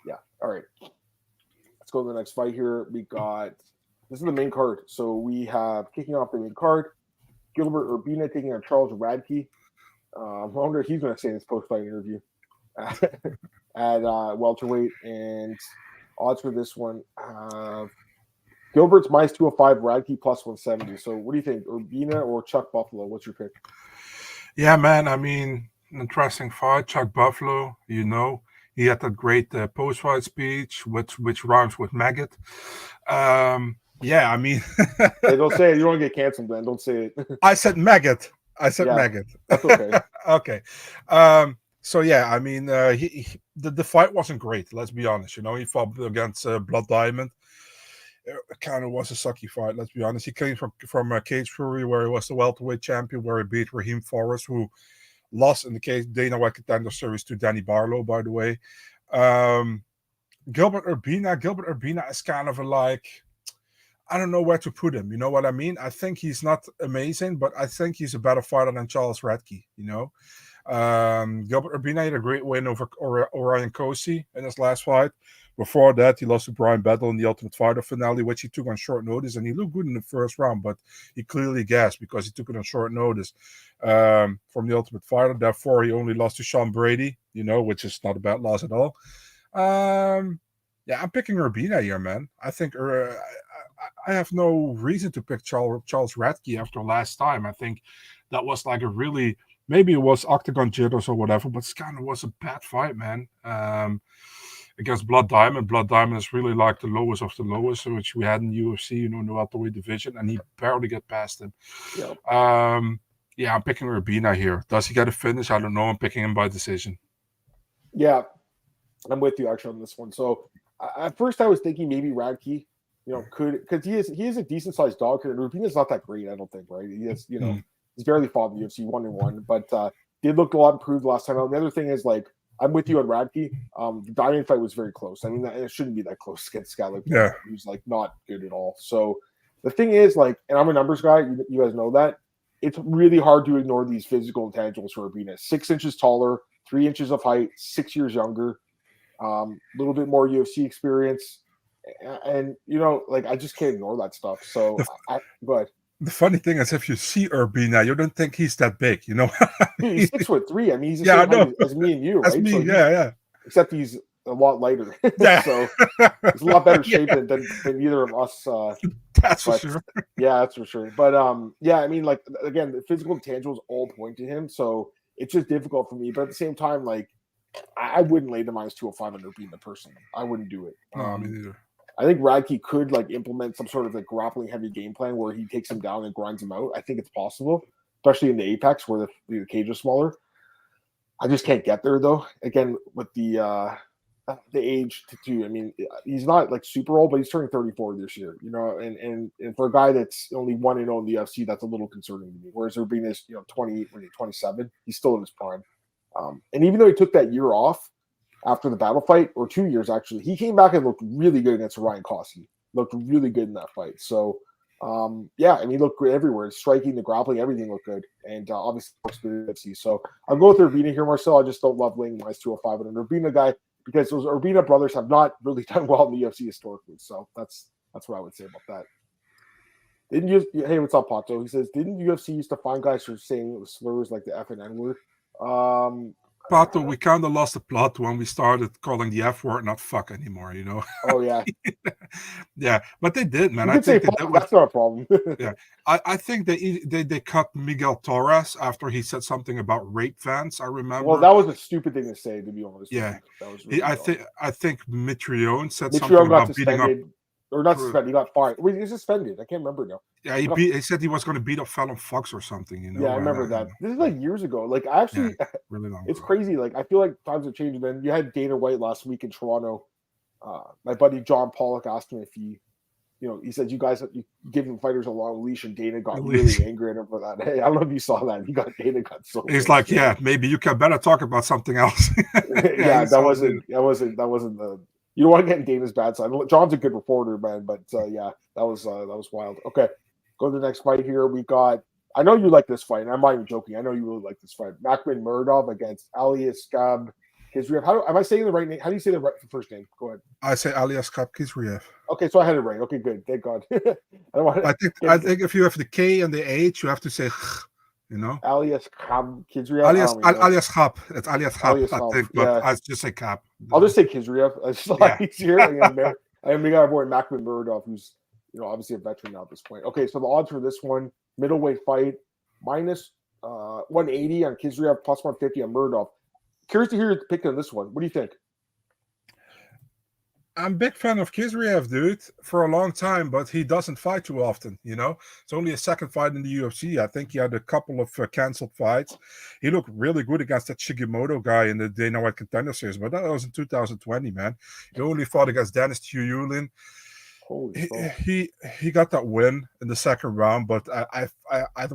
yeah. All right. Let's go to the next fight here. This is the main card. So we have kicking off the main card, Gilbert Urbina taking on Charles Radke. I wonder if he's going to say in his post-fight interview at welterweight. And odds for this one, Gilbert's minus 205, Radke plus 170. So what do you think, Urbina or Chuck Buffalo? What's your pick? Yeah, man. I mean, interesting fight. Chuck Buffalo, he had that great post-fight speech, which rhymes with maggot. Yeah, I mean, hey, don't say it. You don't get canceled, man. Don't say it. I said maggot. Maggot. That's okay. Okay. So yeah, I mean, the fight wasn't great. Let's be honest. He fought against Blood Diamond. It kind of was a sucky fight. Let's be honest. He came from Cage Fury, where he was the welterweight champion, where he beat Raheem Forrest, who lost in the case Dana White Contender Series to Danny Barlow, by the way. Gilbert Urbina is kind of I don't know where to put him. You know what I mean? I think he's not amazing, but I think he's a better fighter than Charles Radke, Gilbert Urbina had a great win over Orion Kosi in his last fight. Before that, he lost to Brian Battle in the Ultimate Fighter finale, which he took on short notice, and he looked good in the first round, but he clearly gassed because he took it on short notice from the Ultimate Fighter. Therefore, he only lost to Sean Brady, which is not a bad loss at all. Yeah, I'm picking Urbina here, man. I think I have no reason to pick Charles Radke after last time. I think that was like a really, maybe it was Octagon jitters or whatever, but it kind of was a bad fight, man. Against Blood Diamond. Blood Diamond is really like the lowest of the lowest, which we had in UFC, in the welterweight division, and he barely get past him. Yep. Yeah, I'm picking Urbina here. Does he get a finish? I don't know. I'm picking him by decision. Yeah, I'm with you actually on this one. So at first I was thinking maybe Radke, could, because he is a decent sized dog, and Urbina's not that great, I don't think, right? He is, he's barely fought in the UFC 1-1, but did look a lot improved last time out. The other thing is, like, I'm with you on Radke. The Diamond fight was very close. I mean, it shouldn't be that close against a guy like that. He was like not good at all. So the thing is, like, and I'm a numbers guy. You guys know that. It's really hard to ignore these physical intangibles for Urbina. 6 inches taller, 3 inches of height, 6 years younger, a little bit more UFC experience, and like, I just can't ignore that stuff. So go ahead. The funny thing is, if you see Urbina, you don't think he's that big, Dude, he's 6'3". I mean, he's the same height as me and you, right? As me, so yeah. Except he's a lot lighter. Yeah. So he's a lot better shape than either of us. That's for sure. Yeah, that's for sure. But yeah, I mean, like, again, the physical intangibles all point to him, so it's just difficult for me. But at the same time, like, I wouldn't lay the minus 205 on Urbina personally. I wouldn't do it. No, me neither. I think Radke could, like, implement some sort of, like, grappling heavy game plan where he takes him down and grinds him out. I think it's possible, especially in the apex where the cage is smaller. I just can't get there, though. Again, with the age too. I mean, he's not like super old, but he's turning 34 this year. And for a guy that's only 1-0 in the UFC, that's a little concerning to me. Whereas Urbina is 27, he's still in his prime. And even though he took that year off, after the battle fight, or 2 years actually. He came back and looked really good against Ryan Kosky. Looked really good in that fight. So, yeah, I mean, he looked great everywhere. Striking, the grappling, everything looked good. And obviously, UFC. So I'll go with Urbina here, Marcel. I just don't love laying minus 205 and an Urbina guy because those Urbina brothers have not really done well in the UFC historically. So that's what I would say about that. Hey, what's up, Pato? He says, didn't UFC used to find guys for saying slurs like the F and N word? Pato, we kind of lost the plot when we started calling the F word not fuck anymore, you know? Oh, yeah. Yeah, but they did, man. You could say fuck, that's not a problem. Yeah, I think they cut Miguel Torres after he said something about rape fans, I remember. Well, that was a stupid thing to say, to be honest. Yeah. That was really I think Mitrione said Mitrione something got about beating up. Or not suspended, he got fired. Wait, he was suspended. I can't remember now. Yeah, he said he was going to beat up Fallon Fox or something, you know? Yeah, I remember that. This is like years ago. Like, I actually, really long it's ago. crazy. Like, I feel like times have changed. And then you had Dana White last week in Toronto. My buddy John Pollock asked him if he said, you guys, you giving fighters a long leash, and Dana got really angry at him for that. Hey, I don't know if you saw that. Dana got so. He's like, yeah, maybe you can better talk about something else. Yeah, that wasn't the. You don't want to get in Dana's bad side. John's a good reporter, man, but yeah, that was wild. Okay, go to the next fight here. We got. I know you like this fight, and I'm not even joking. I know you really like this fight. Makhmud Muradov against Aliaskhab Khizriev. Am I saying the right name? How do you say the first name? Go ahead. I say Aliaskhab Khizriev. Okay, so I had it right. Okay, good. Thank God. I think if you have the K and the H, you have to say, you know, Aliaskhab Khizriev. Aliaskhab. It's Aliaskhab, I think, but I just say Cap. I'll just say Khizriev. It's a lot easier. And we got our boy Makhmud Muradov, who's obviously a veteran now at this point. Okay, so the odds for this one, middleweight fight, minus 180 on Khizriev, plus 150 on Muradov. Curious to hear your pick on this one. What do you think? I'm a big fan of Khizriev, dude, for a long time, but he doesn't fight too often, you know? It's only his second fight in the UFC. I think he had a couple of canceled fights. He looked really good against that Shigimoto guy in the Dana White Contender Series, but that was in 2020, man. He only fought against Dennis Tuyulin. He got that win in the second round, but I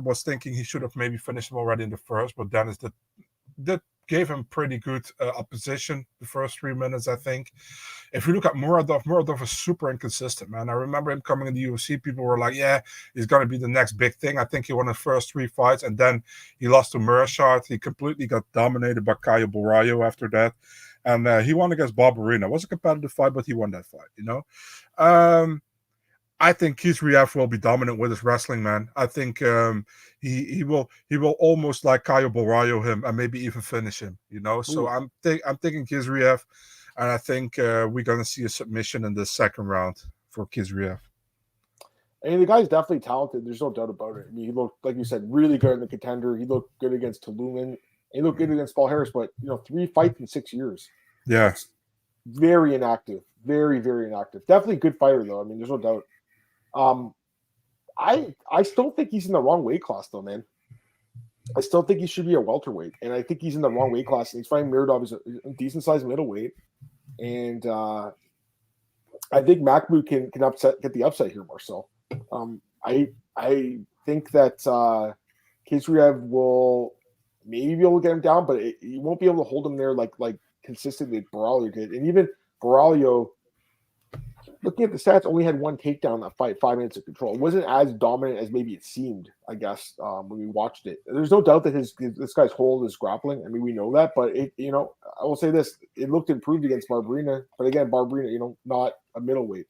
was thinking he should have maybe finished him already in the first, but Dennis did gave him pretty good opposition the first 3 minutes, I think. If you look at Muradov is super inconsistent, man. I remember him coming in the UFC. People were like, yeah, he's going to be the next big thing. I think he won his first 3 fights, and then he lost to Murashard. He completely got dominated by Caio Borralho after that. And he won against Barberena. It was a competitive fight, but he won that fight, you know? I think Khizriev will be dominant with his wrestling, man. I think he will almost like Caio Borralho him and maybe even finish him, you know? So I'm thinking Khizriev, and I think we're going to see a submission in the second round for Khizriev. I mean, the guy's definitely talented. There's no doubt about it. I mean, he looked, like you said, really good in the contender. He looked good against Tuluman. He looked good against Paul Harris, but 3 fights in 6 years. Yeah. Very inactive. Very, very inactive. Definitely a good fighter, though. I mean, there's no doubt. I still think he's in the wrong weight class, though, man. I still think he should be a welterweight, and I think he's in the wrong weight class. And he's fighting Muradov is a decent sized middleweight, and I think Makhmud can get the upside here, Marcel. I think that Khizriev will maybe be able to get him down, but he won't be able to hold him there like consistently like Borralho did. And even Borralho, looking at the stats, only had 1 takedown that fight, 5 minutes of control. It wasn't as dominant as maybe it seemed, I guess, when we watched it. There's no doubt that this guy's hold is grappling. I mean, we know that, but I will say this: it looked improved against Barberena, but again, Barberena, not a middleweight.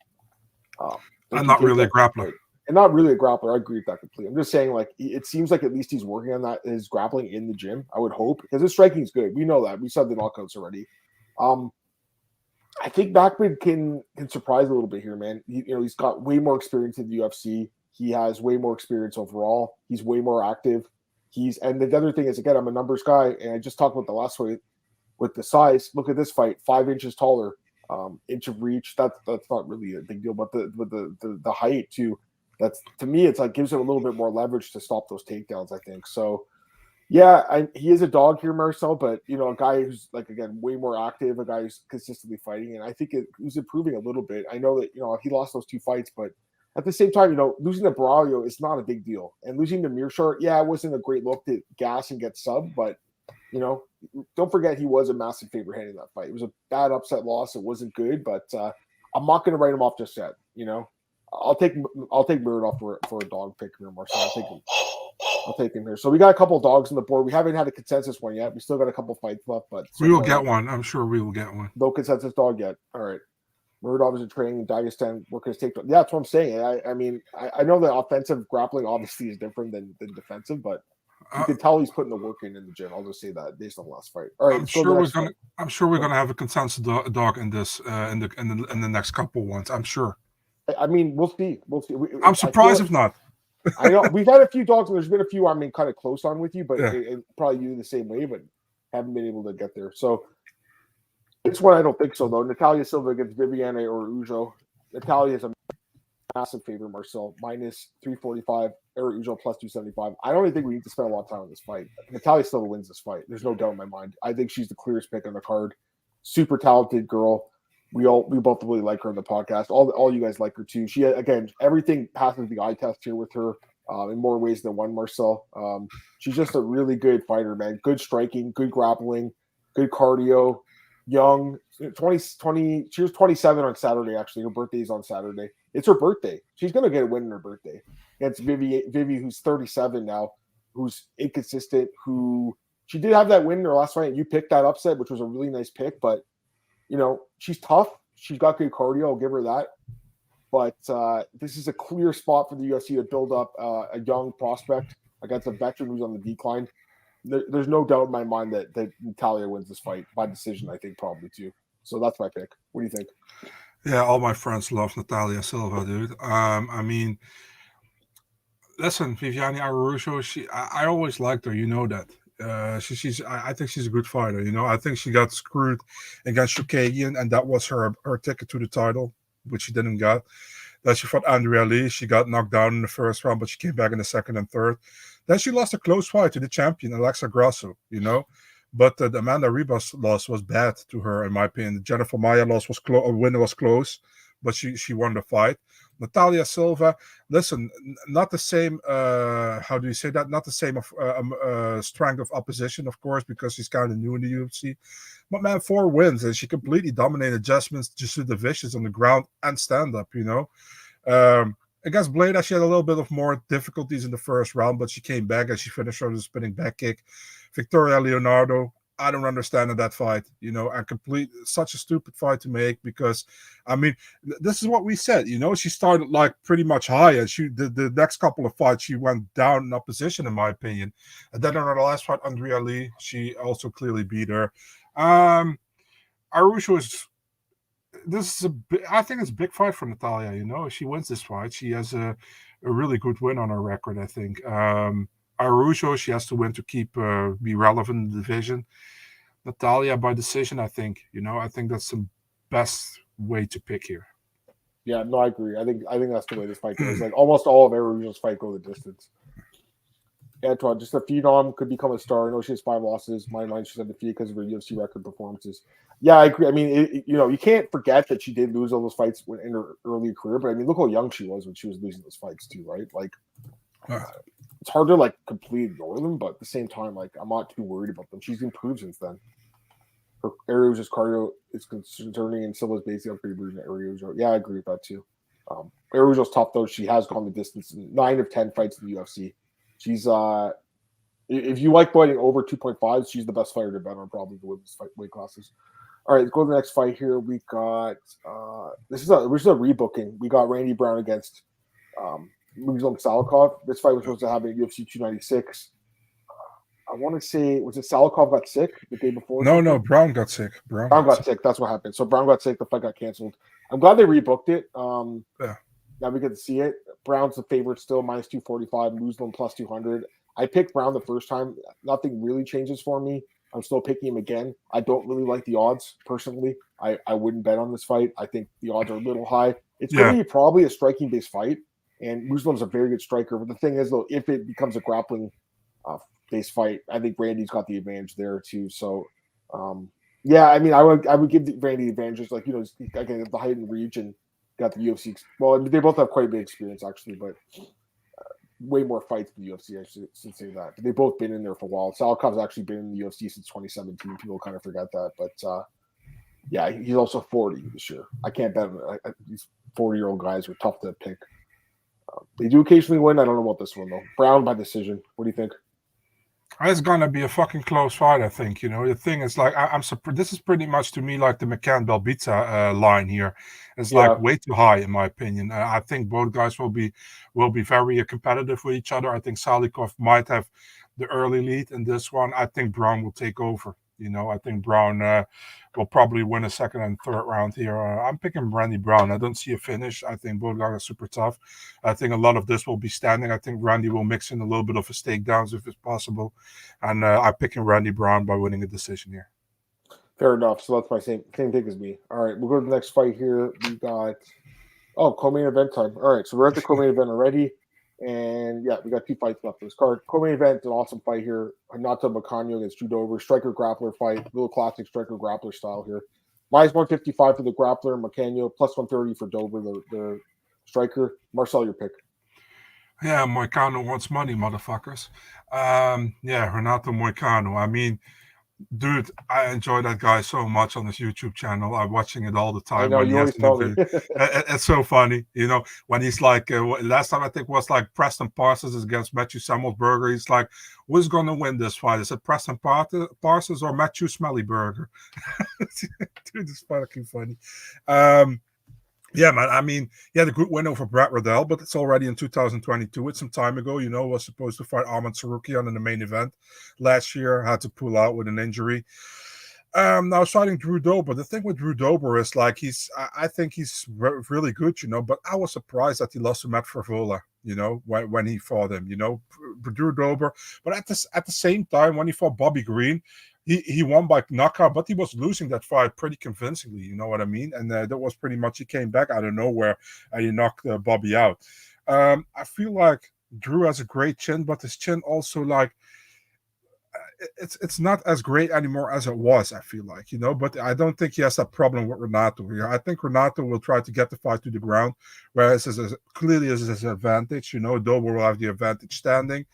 And not really a grappler. And not really a grappler. I agree with that completely. I'm just saying, like, it seems like at least he's working on that, his grappling in the gym. I would hope, because his striking is good. We know that. We saw the knockouts already. I think Makhmud can surprise a little bit here, man. He's got way more experience in the UFC. He has way more experience overall. He's way more active. And the other thing is, again, I'm a numbers guy, and I just talked about the last fight with the size. Look at this fight, 5 inches taller, inch of reach. That's not really a big deal, but the height too. That's, to me, it's like gives him a little bit more leverage to stop those takedowns, I think. So, yeah, he is a dog here, Marcel, but, a guy who's, like, again, way more active, a guy who's consistently fighting, and I think he's improving a little bit. I know that, he lost those 2 fights, but at the same time, losing to Borralho is not a big deal. And losing to Mearshart, it wasn't a great look to gas and get subbed, but don't forget he was a massive favorite heading that fight. It was a bad upset loss. It wasn't good, but I'm not going to write him off just yet. I'll take Muradov for a dog pick here, Marcel. I'll take him here. So we got a couple of dogs on the board. We haven't had a consensus one yet. We still got a couple fights left, but we will get one. I'm sure we will get one. No consensus dog yet. All right. Muradov is in training in Dagestan. Working his takedown. Yeah, that's what I'm saying. I know that offensive grappling obviously is different than defensive, but you can tell he's putting the work in the gym. I'll just say that based on the last fight. All right. I'm sure we're gonna have a consensus dog in this in the next couple ones. I'm sure. I mean, we'll see. I'm surprised if not. I know we've had a few dogs, and there's been a few I'm kind of close on with you, but probably you the same way, but haven't been able to get there. So this one I don't think so though. Natalia Silva against Viviane or Araujo. Natalia is a massive favorite, Marcel, minus 345, Araujo plus 275. I don't even think we need to spend a lot of time on this fight. Natalia Silva wins this fight. There's no doubt in my mind. I think she's the clearest pick on the card. Super talented girl. We both really like her in the podcast. All you guys like her too. She, again, everything passes the eye test here with her in more ways than one, Marcel. She's just a really good fighter, man. Good striking, good grappling, good cardio. Young, 20, she was 27 on Saturday, actually. Her birthday is on Saturday. It's her birthday. She's going to get a win in her birthday. Against Vivi, who's 37 now, who's inconsistent, who she did have that win in her last fight, and you picked that upset, which was a really nice pick, but she's tough. She's got good cardio. I'll give her that. But this is a clear spot for the UFC to build up a young prospect against a veteran who's on the decline. There's no doubt in my mind that Natalia wins this fight by decision, I think, probably too. So that's my pick. What do you think? Yeah, all my friends love Natalia Silva, dude. I mean, listen, Viviane Araujo, I always liked her. You know that. I think she's a good fighter. I think she got screwed against Shukagian, and that was her ticket to the title, which she didn't get. Then she fought Andrea Lee. She got knocked down in the first round, but she came back in the second and third. Then she lost a close fight to the champion, Alexa Grasso, But the Amanda Ribas loss was bad to her, in my opinion. The Jennifer Maia loss was win was close, but she won the fight. Natalia Silva, listen, not the same, how do you say that? Not the same strength of opposition, of course, because she's kind of new in the UFC. But, man, 4 wins, and she completely dominated adjustments, just to the vicious on the ground and stand-up, Against Bleda, she had a little bit of more difficulties in the first round, but she came back and she finished her with a spinning back kick. Victoria Leonardo, I don't understand that fight, and such a stupid fight to make because, I mean, this is what we said, she started like pretty much high, and the next couple of fights, she went down in opposition, in my opinion. And then on her last fight, Andrea Lee, she also clearly beat her. Araujo I think it's a big fight for Natalia, If she wins this fight, she has a really good win on her record, I think. Araujo, she has to win to be relevant in the division. Natalia by decision, I think. I think that's the best way to pick here. Yeah, no, I agree. I think that's the way this fight goes. Like almost all of Araujo's fight go the distance. Antoine, just a phenom, could become a star. I know she has 5 losses. My mind, she's undefeated because of her UFC record performances. Yeah, I agree. I mean, you can't forget that she did lose all those fights in her early career. But I mean, look how young she was when she was losing those fights too, right? Like, it's hard to completely ignore them, but at the same time, I'm not too worried about them. She's improved since then. Her Araujo's cardio is concerning, and Silva's basically upgrade version of Araujo. Yeah, I agree with that too. Araujo's tough though. She has gone the distance in 9 of 10 fights in the UFC. She's if you like fighting over 2.5, she's the best fighter to bet on probably the women's weight classes. All right, let's go to the next fight here. We got this is a rebooking. We got Randy Brown against Muslim Salikov. This fight was supposed to happen at UFC 296. I want to say, was it Salikov got sick the day before? No, Brown got sick. Brown got sick. That's what happened. So Brown got sick. The fight got canceled. I'm glad they rebooked it. Yeah. Now we get to see it. Brown's the favorite still, minus 245. Muslim plus 200. I picked Brown the first time. Nothing really changes for me. I'm still picking him again. I don't really like the odds, personally. I wouldn't bet on this fight. I think the odds are a little high. It's going to be probably a striking-based fight, and Muslim's a very good striker. But the thing is, though, if it becomes a grappling-based fight, I think Randy's got the advantage there, too. So, yeah, I mean, I would give Randy the advantages. Again, the height and reach, and got the UFC. Well, they both have quite a bit of experience, actually, but way more fights in the UFC. I should say that. But they've both been in there for a while. Salikov's actually been in the UFC since 2017. People kind of forget that, but yeah, he's also 40 this year. I can't bet him. These 40-year-old guys are tough to pick. They do occasionally win. I don't know about this one though. Brown by decision. What do you think? It's gonna be a fucking close fight, I think. The thing is, like, I'm surprised. This is pretty much to me like the McCann Belbita line here. It's like way too high, in my opinion. I think both guys will be very competitive with each other. I think Salikov might have the early lead in this one. I think Brown will take over. I think Brown will probably win a second and third round here. I'm picking Randy Brown. I don't see a finish. I think both guys are super tough. I think a lot of this will be standing. I think Randy will mix in a little bit of his takedowns if it's possible. And I'm picking Randy Brown by winning a decision here. Fair enough. So that's my same pick as me. All right, we'll go to the next fight here. We got co-main event time. All right, so we're at the co-main event already. And yeah, we got 2 fights left in this card. Co-main event, an awesome fight here. Natalia McCann against Drew Dober. Striker grappler fight. Little classic striker grappler style here. Minus 155 for the grappler, McCann, plus 130 for Dober, the striker. Marcel, your pick. Yeah, Moicano wants money, motherfuckers. Renato Moicano. I mean, dude, I enjoy that guy so much on his YouTube channel. I'm watching it all the time. I know, you always tell me. It's so funny, when he's like, last time I think was like Preston Parsons against Matthew Samuelsberger. He's like, who's going to win this fight? Is it Preston Parsons or Matthew Smellyberger? Dude, it's fucking funny. Yeah, man. I mean, he had a good win over Brad Riddell, but it's already in 2022. It's some time ago. Was supposed to fight Ahmed Sarukian in the main event last year. Had to pull out with an injury. Now he's fighting Drew Dober. The thing with Drew Dober is like I think he's really good, but I was surprised that he lost to Matt Favola, when he fought him, Drew Dober. But at the same time, when he fought Bobby Green, he won by knockout, but he was losing that fight pretty convincingly. You know what I mean? And that was pretty much, he came back out of nowhere and he knocked Bobby out. I feel like Drew has a great chin, but his chin also like it's not as great anymore as it was. I feel like, but I don't think he has that problem with Renato here. I think Renato will try to get the fight to the ground, whereas clearly is his advantage. Dober will have the advantage standing.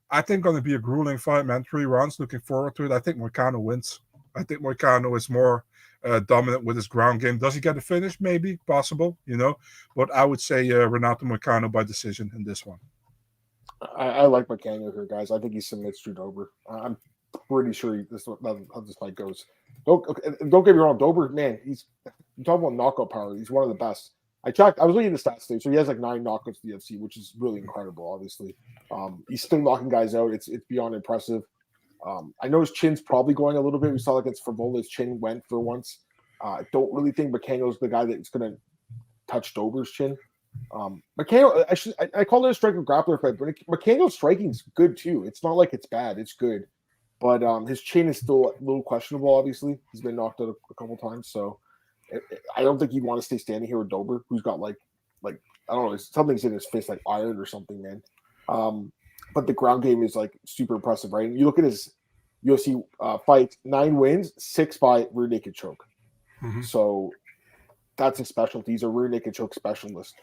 I think going to be a grueling fight, man. 3 rounds. Looking forward to it. I think Moicano wins. I think Moicano is more dominant with his ground game. Does he get a finish? Maybe, possible. But I would say Renato Moicano by decision in this one. I like Moicano here, guys. I think he submits Drew Dober. I'm pretty sure that's how this fight goes. Don't get me wrong, Dober, man. You talk about knockout power. He's one of the best. I was looking at the stats today, so he has like 9 knockouts in the UFC, which is really incredible. Obviously, he's still knocking guys out. It's beyond impressive. I know his chin's probably going a little bit. We saw against Favola, his chin went for once. I don't really think McCanno's the guy that's going to touch Dober's chin. McCann, I call it a striker grappler fight, but McCanno's striking's good too. It's not like it's bad; it's good, but his chin is still a little questionable. Obviously, he's been knocked out a couple times, so. I don't think he'd want to stay standing here with Dober, who's got like I don't know, something's in his fist like iron or something, man. But the ground game is like super impressive, right? And you look at his UFC fights: 9 wins, 6 by rear naked choke. Mm-hmm. So that's his specialty. He's a rear naked choke specialist.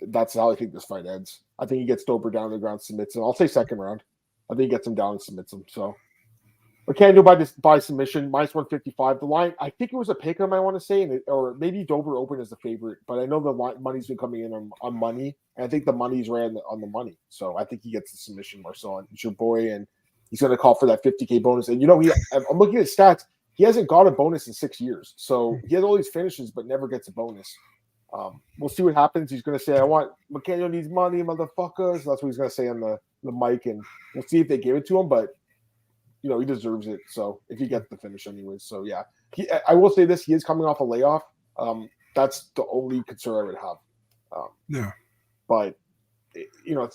That's how I think this fight ends. I think he gets Dober down to the ground, submits him. I'll say second round. I think he gets him down and submits him. So. McCann by submission, minus 155. The line, I think it was a pick 'em, I want to say, or maybe Dober opened as the favorite, but I know the money's been coming in on money, and I think the money's right on the money. So I think he gets the submission, Marcel. It's your boy, and he's going to call for that 50K bonus. And I'm looking at his stats. He hasn't got a bonus in 6 years, so he has all these finishes, but never gets a bonus. We'll see what happens. He's going to say, "I want McCann needs money, motherfuckers." That's what he's going to say on the mic, and we'll see if they give it to him, but. He deserves it. So if he gets the finish anyways. So yeah, I will say this, he is coming off a layoff. That's the only concern I would have. Yeah. But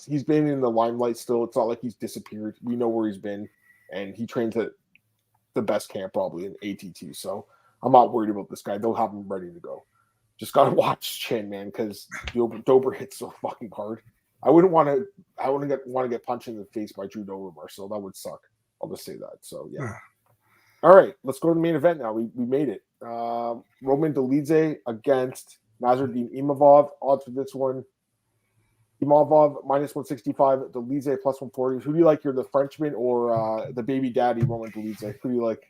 he's been in the limelight still. It's not like he's disappeared. We know where he's been, and he trains at the best camp probably in ATT. So I'm not worried about this guy. They'll have him ready to go. Just got to watch Chin, man, because Dober hits so fucking hard. I wouldn't want to get punched in the face by Drew Dober, Marcel. That would suck. I'll just say that. So yeah. All right, let's go to the main event now. We made it. Roman Dolidze against Nasruddin Imavov. Odds for this one Imavov minus 165, Dolidze plus 140. Who do you like? You're the Frenchman or the baby daddy Roman Dolidze? Who do you like?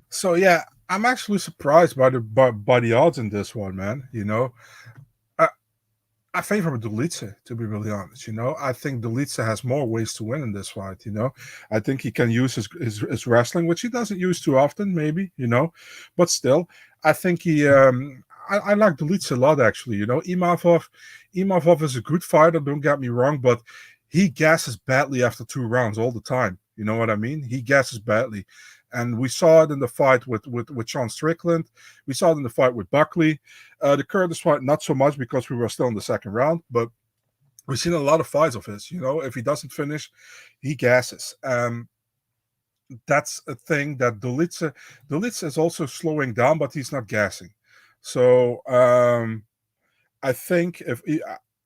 So yeah, I'm actually surprised by the odds in this one, man. I favor Dolidze, to be really honest. I think Dolidze has more ways to win in this fight. I think he can use his wrestling, which he doesn't use too often, maybe. But still, I think he. I like Dolidze a lot, actually. Imavov is a good fighter. Don't get me wrong, but he gasses badly after 2 rounds all the time. You know what I mean? He gasses badly. And we saw it in the fight with Sean Strickland. We saw it in the fight with Buckley. The Curtis fight, not so much because we were still in the second round. But we've seen a lot of fights of his. If he doesn't finish, he gasses. That's a thing that Dolidze is also slowing down, but he's not gassing. So I think if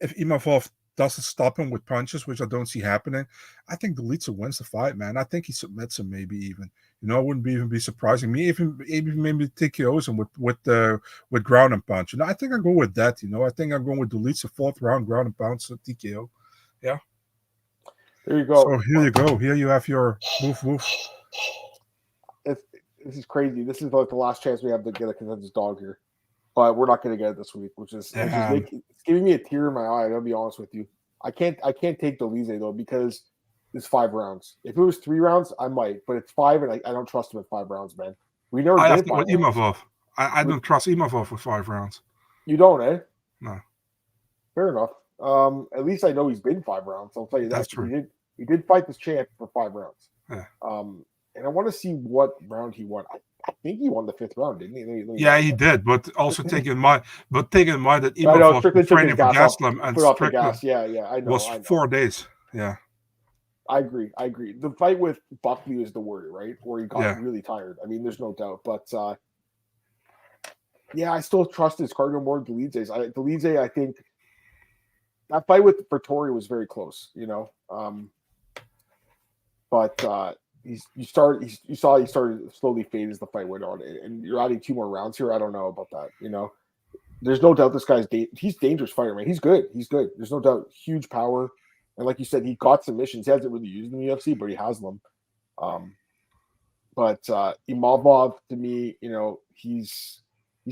Imavov doesn't stop him with punches, which I don't see happening, I think Dolidze wins the fight, man. I think he submits him, maybe even. It wouldn't even be surprising me if maybe TKOs him with ground and pound. I think I go with that. I think I'm going with Dolidze 4th round ground and pound TKO. Yeah. There you go. So here you go. Here you have your woof. This is crazy. This is like the last chance we have to get a consensus dog here, but we're not going to get it this week, which is it's giving me a tear in my eye. I'll be honest with you. I can't take Dolidze though because it's 5 rounds. If it was 3 rounds, I might, but it's 5, and I don't trust him at 5 rounds, man. We never. I have to with Imavov. I don't trust Imavov for 5 rounds. You don't, eh? No. Fair enough. At least I know he's been 5 rounds. I'll tell you that. That's true. He did fight this champ for 5 rounds. Yeah. And I want to see what round he won. I think he won the 5th round, didn't he? Yeah, he did. But also take in mind that Imavov training for Gaslam and Strickland I know, was 4 days. Yeah. I agree. The fight with Buckley was the worry, right? Where he got really tired. I mean, there's no doubt. But I still trust his cardio more than Dolidze's. Dolidze, I think that fight with Vettori was very close, but you saw he started to slowly fade as the fight went on, and you're adding 2 more rounds here. I don't know about that. There's no doubt this guy's he's a dangerous fighter, man. He's good. There's no doubt. Huge power. And like you said, he got submissions. He hasn't really used them in the UFC, but he has them. But Imavov, to me, he's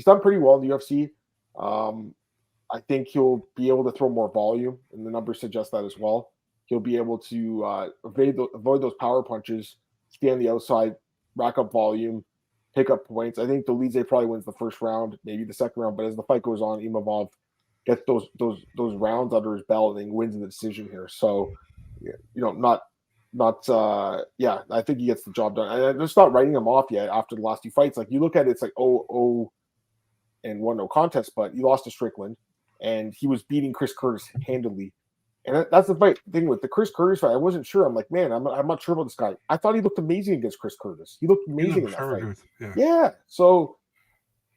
done pretty well in the UFC. I think he'll be able to throw more volume, and the numbers suggest that as well. He'll be able to avoid those power punches, stay on the outside, rack up volume, pick up points. I think Dolidze probably wins the 1st round, maybe the 2nd round. But as the fight goes on, Imavov gets those rounds under his belt and wins the decision here. So, I think he gets the job done. And I'm just not writing him off yet after the last 2 fights. Like, you look at it, it's like 0-0 and 1 no contest, but he lost to Strickland, and he was beating Chris Curtis handily. And that's the thing with the Chris Curtis fight. I wasn't sure. I'm like, man, I'm not sure about this guy. I thought he looked amazing against Chris Curtis. He looked amazing in that fight. Yeah. So,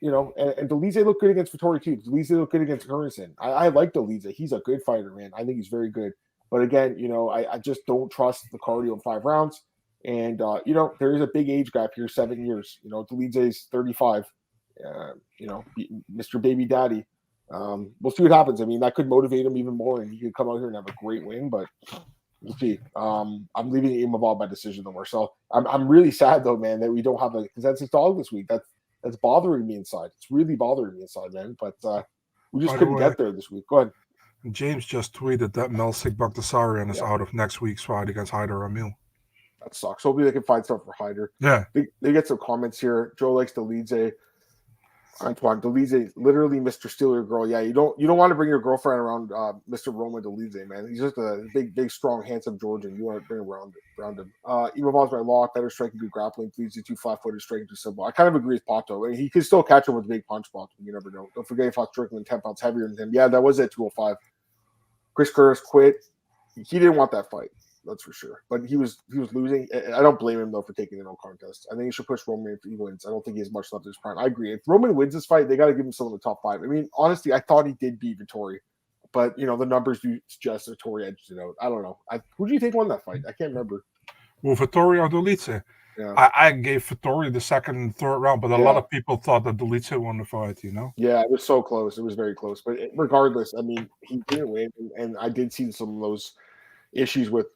and Dolidze looked good against Vettori too. Dolidze looked good against Petersen. I like Dolidze. He's a good fighter, man. I think he's very good. But again, I just don't trust the cardio in 5 rounds. And there is a big age gap here, 7 years. Dolidze's 35. Mr. Baby Daddy. We'll see what happens. I mean, that could motivate him even more, and he could come out here and have a great win. But we'll see. I'm leaving Imavov by decision somewhere. So I'm really sad though, man, that we don't have a consensus dog this week. That's bothering me inside. It's really bothering me inside, man. But we just couldn't get there this week. Go ahead. James just tweeted that Melsik Baghdasaryan is out of next week's fight against Haider Amil. That sucks. Hopefully they can find something for Haider. Yeah. They get some comments here. Joe likes Dolidze. Antoine, Dolidze, literally Mr. Steal Your Girl. Yeah, you don't want to bring your girlfriend around Mr. Roman Dolidze, man. He's just a big, strong, handsome Georgian. You want to bring around him. Imavov's my lock. Better striking, good grappling. Please do 2 flat-footed striking, too simple. I kind of agree with Pato. I mean, he could still catch him with a big punch block. You never know. Don't forget he fought Strickland 10 pounds heavier than him. Yeah, that was at 205. Chris Curtis quit. He didn't want that fight. That's for sure. But he was losing. I don't blame him though for taking the no contest. I think he should push Roman if he wins. I don't think he has much left in his prime. I agree. If Roman wins this fight, they got to give him some of the top 5. I mean, honestly, I thought he did beat Vettori, but the numbers do suggest Vettori edged it out. I don't know. Who do you think won that fight? I can't remember. Well, Vettori or Dolidze? Yeah. I gave Vettori the second and third round, but a lot of people thought that Dolidze won the fight. Yeah, it was so close. It was very close. But regardless, I mean, he didn't win, and I did see some of those issues with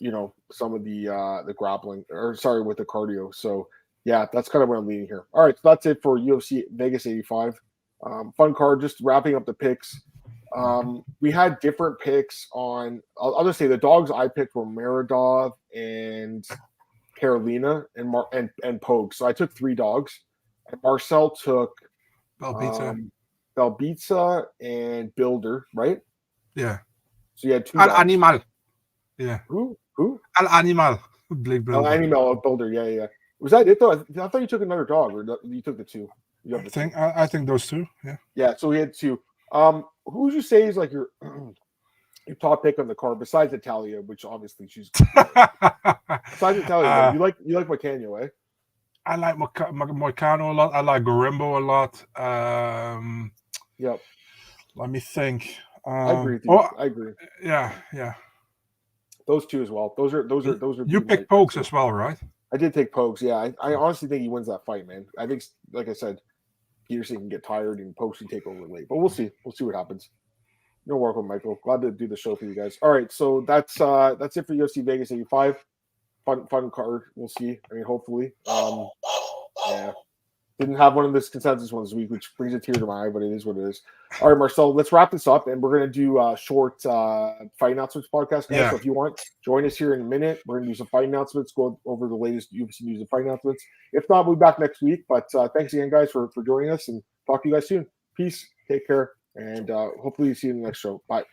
some of the grappling, or sorry, with the cardio. So yeah, that's kind of what I'm leading here. All right, so that's it for UFC Vegas 85. Fun card. Just wrapping up the picks. We had different picks on. I'll just say the dogs I picked were Muradov and Carolina and Pogues. So I took 3 dogs. And Marcel took Belbita. Belbita and Bilder, right? Yeah. So you had 2 Al dogs. Animal. Yeah. Who? Al Animal. Blake Bilder. Animal Builder. Yeah. Was that it though? I thought you took another dog, or you took the 2. You have the I think those 2. Yeah. Yeah. So we had 2. Who would you say is like your top pick on the card besides Natalia, which obviously she's besides Natalia, you like McCann, eh? I like McCann a lot. I like Gorimbo a lot. Yep. Let me think. I agree with you. I agree. Yeah. Those 2 as well. Those are. You picked Pogues as well, right? I did take Pogues. Yeah, I honestly think he wins that fight, man. I think, like I said, Petersen can get tired and Pogues can take over late, but we'll see. We'll see what happens. You're welcome, Michael. Glad to do the show for you guys. All right, so that's it for UFC Vegas 85. Fun card. We'll see. I mean, hopefully. Yeah. Didn't have one of this consensus ones this week, which brings a tear to my eye, but it is what it is. All right, Marcel, let's wrap this up, and we're going to do a short fight announcements podcast, guys. Yeah. So if you want, join us here in a minute. We're going to do some fight announcements, go over the latest UFC news and fight announcements. If not, we'll be back next week. But thanks again, guys, for joining us, and talk to you guys soon. Peace, take care, and hopefully see you in the next show. Bye.